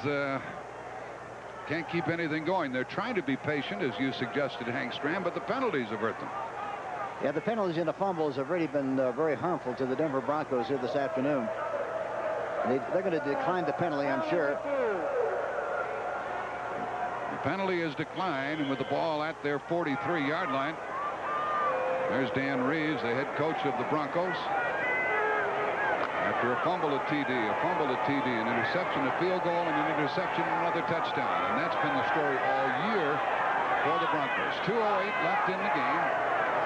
can't keep anything going. They're trying to be patient, as you suggested, Hank Stram, but the penalties have hurt them. Yeah, the penalties and the fumbles have really been very harmful to the Denver Broncos here this afternoon. They're going to decline the penalty, I'm sure. The penalty is declined, and with the ball at their 43-yard line, there's Dan Reeves, the head coach of the Broncos. After a fumble at TD, an interception, a field goal, and an interception, and another touchdown. And that's been the story all year for the Broncos. 2:08 left in the game.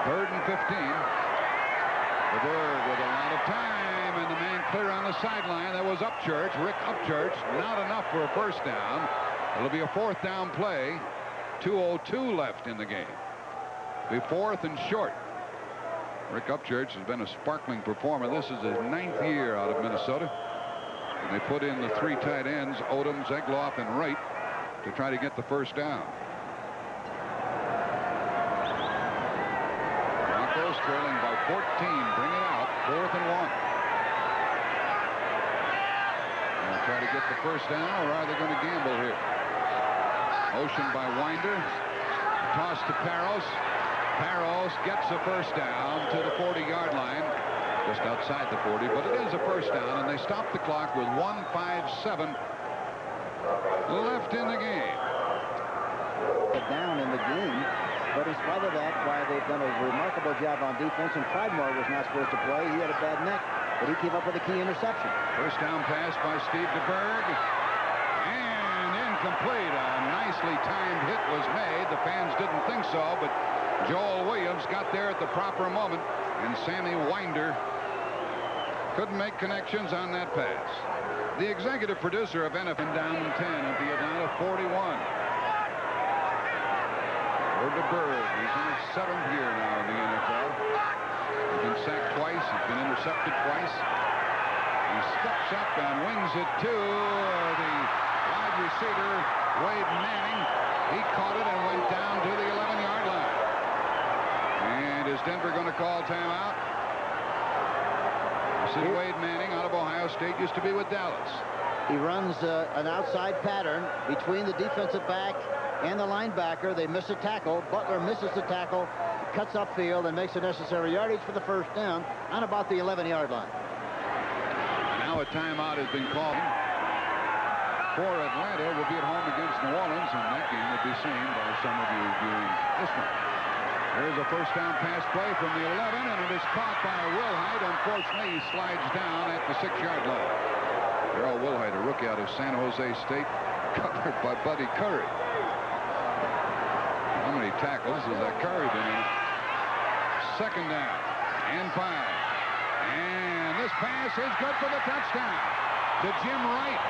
3rd and 15. The Bird with a lot of time, and the man clear on the sideline. That was Upchurch, Rick Upchurch. Not enough for a 1st down. It'll be a 4th down play. 2:02 left in the game. Be 4th and short. Rick Upchurch has been a sparkling performer. This is his 9th year out of Minnesota. And they put in the 3 tight ends, Odom, Zegloff, and Wright, to try to get the 1st down. Broncos trailing by 14. Bring it out. 4th and 1. They'll try to get the 1st down, or are they going to gamble here? Motion by Winder. Toss to Parros. Parros gets a 1st down to the 40-yard line, just outside the 40, but it is a 1st down, and they stop the clock with 1:57 left in the game. Down in the game, but in spite of that, while they've done a remarkable job on defense, and Clydemore was not supposed to play, he had a bad neck, but he came up with a key interception. 1st down pass by Steve DeBerg, and incomplete. A nicely timed hit was made. The fans didn't think so, but Joel Williams got there at the proper moment, and Sammy Winder couldn't make connections on that pass. The executive producer of NFL down 10 at the Atlanta 41. Word to Bird. He's in his 7th year now in the NFL. He's been sacked twice. He's been intercepted twice. He steps up and wings it to the wide receiver, Wade Manning. He caught it and went down to the 11-yard line. And is Denver going to call timeout? This is Wade Manning out of Ohio State, used to be with Dallas. He runs an outside pattern between the defensive back and the linebacker. They miss a tackle. Butler misses the tackle, cuts upfield, and makes the necessary yardage for the first down on about the 11-yard line. Now a timeout has been called for Atlanta. Will be at home against New Orleans, and that game will be seen by some of you viewing this one. Here's a first down pass play from the 11, and it is caught by Wilhite. Unfortunately, he slides down at the 6-yard line. Darrell Wilhite, a rookie out of San Jose State, covered by Buddy Curry. How many tackles has that Curry been in? Second down and 5. And this pass is good for the touchdown to Jim Wright,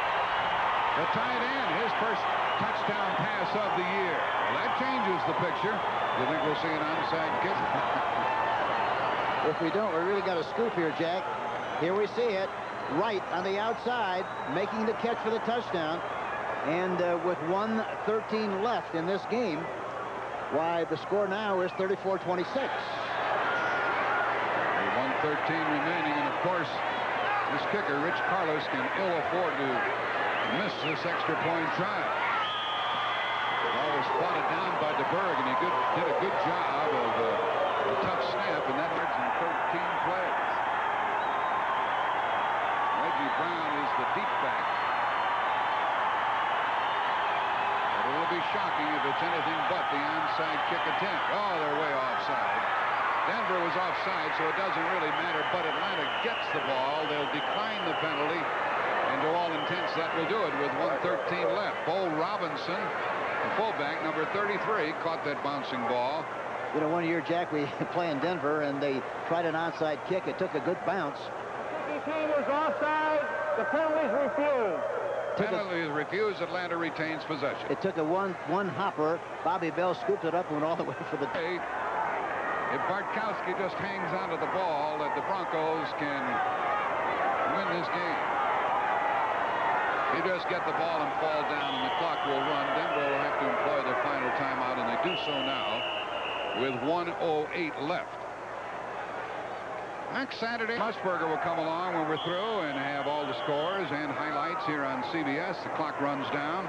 the tight end, his first touchdown pass of the year. Well, that changes the picture. You think we'll see an onside kick? If we don't, we really got a scoop here, Jack. Here we see it. Wright on the outside, making the catch for the touchdown. And with 1:13 left in this game, why, the score now is 34-26. 1:13 remaining, and of course, this kicker, Rich Carlos, can ill afford to miss this extra point try. Ball was spotted down by DeBerg, and he did a good job of a tough snap, and that hurts in 13 plays. Reggie Brown is the deep back. But it will be shocking if it's anything but the onside kick attempt. Oh, they're way offside. Denver was offside, so it doesn't really matter, but Atlanta gets the ball. They'll decline the penalty, and to all intents, that will do it with 1:13 left. Bo Robinson, the fullback, number 33, caught that bouncing ball. You know, one year, Jack, we play in Denver, and they tried an onside kick. It took a good bounce. The team was offside. The penalty is refused. Penalty is refused. Atlanta retains possession. It took a one hopper. Bobby Bell scooped it up and went all the way for the... If Bartkowski just hangs onto the ball, that the Broncos can win this game. They just get the ball and fall down, and the clock will run. Denver will have to employ their final timeout, and they do so now with 1:08 left. Next Saturday, Musburger will come along when we're through and have all the scores and highlights here on CBS. The clock runs down.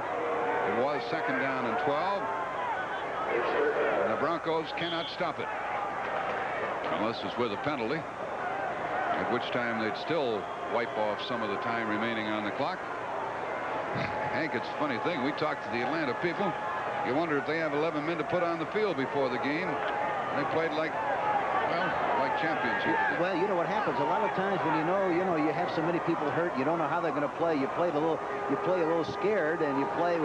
It was 2nd down and 12. And the Broncos cannot stop it. Unless it's with a penalty, at which time they'd still wipe off some of the time remaining on the clock. Hank, it's a funny thing. We talked to the Atlanta people. You wonder if they have 11 men to put on the field before the game. They played like champions here today. Well, you know what happens a lot of times when you know you have so many people hurt, you don't know how they're going to play. You play a little scared, and you play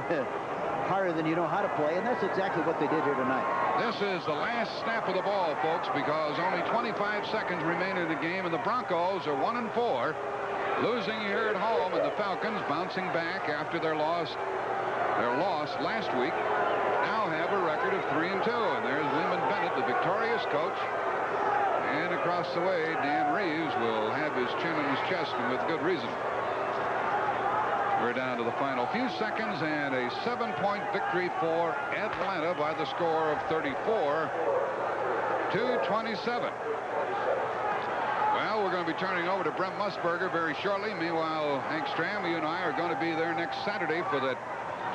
harder than you know how to play, and that's exactly what they did here tonight. This is the last snap of the ball, folks, because only 25 seconds remain in the game, and the Broncos are 1-4, losing here at home, and the Falcons, bouncing back after their loss last week, now have a record of 3-2. And there's Lehman Bennett, the victorious coach, and across the way, Dan Reeves will have his chin in his chest, and with good reason. We're down to the final few seconds, and a 7-point victory for Atlanta by the score of 34-27. Well, we're going to be turning over to Brent Musburger very shortly. Meanwhile, Hank Stram, you and I are going to be there next Saturday for that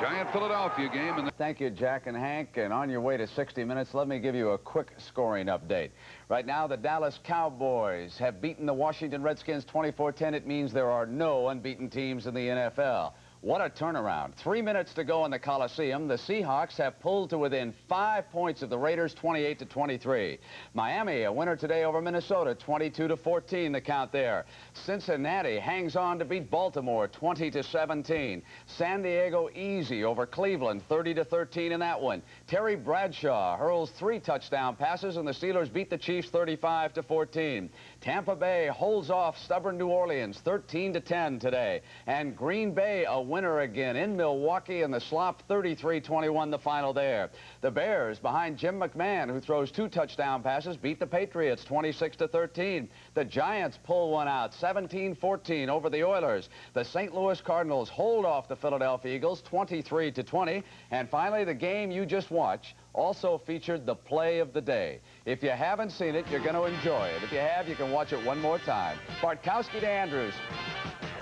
giant Philadelphia game. And thank you, Jack and Hank. And on your way to 60 Minutes, let me give you a quick scoring update. Right now, the Dallas Cowboys have beaten the Washington Redskins 24-10. It means there are no unbeaten teams in the NFL. What a turnaround. 3 minutes to go in the Coliseum. The Seahawks have pulled to within 5 points of the Raiders, 28-23. Miami, a winner today over Minnesota, 22-14, the count there. Cincinnati hangs on to beat Baltimore, 20-17. San Diego easy over Cleveland, 30-13 in that one. Terry Bradshaw hurls 3 touchdown passes, and the Steelers beat the Chiefs 35-14. Tampa Bay holds off stubborn New Orleans, 13-10 today. And Green Bay, a winner again in Milwaukee, and the slop 33-21 the final there. The Bears, behind Jim McMahon, who throws 2 touchdown passes, beat the Patriots 26-13. The Giants pull one out 17-14 over the Oilers. The St. Louis Cardinals hold off the Philadelphia Eagles 23-20. And finally, the game you just watched also featured the play of the day. If you haven't seen it, you're going to enjoy it. If you have, you can watch it one more time. Bartkowski to Andrews.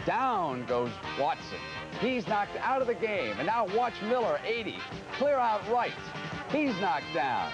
Down goes Watson. He's knocked out of the game. And now watch Miller, 80. Clear out right. He's knocked down.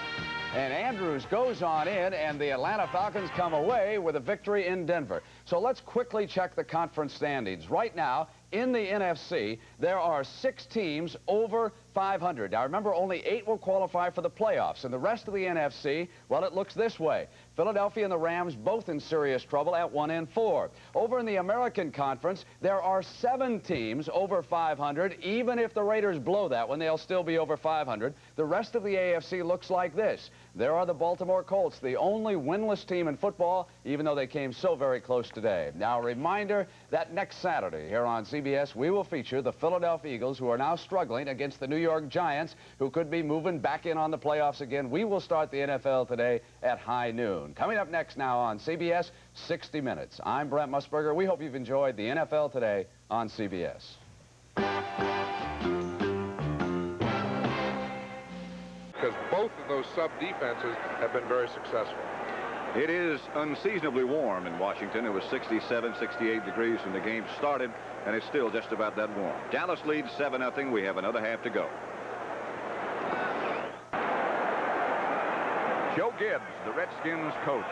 And Andrews goes on in, and the Atlanta Falcons come away with a victory in Denver. So let's quickly check the conference standings. Right now, in the NFC, there are 6 teams over 500. Now, remember, only 8 will qualify for the playoffs. And the rest of the NFC, well, it looks this way. Philadelphia and the Rams both in serious trouble at 1-4. Over in the American Conference, there are 7 teams over 500. Even if the Raiders blow that one, they'll still be over 500. The rest of the AFC looks like this. There are the Baltimore Colts, the only winless team in football, even though they came so very close today. Now, a reminder that next Saturday here on CBS, we will feature the Philadelphia Eagles, who are now struggling against the New York Giants, who could be moving back in on the playoffs again. We will start the NFL today at high noon. Coming up next now on CBS, 60 Minutes. I'm Brent Musburger. We hope you've enjoyed the NFL today on CBS. Because both of those sub-defenses have been very successful. It is unseasonably warm in Washington. It was 67, 68 degrees when the game started, and it's still just about that warm. Dallas leads 7-0. We have another half to go. Joe Gibbs, the Redskins coach.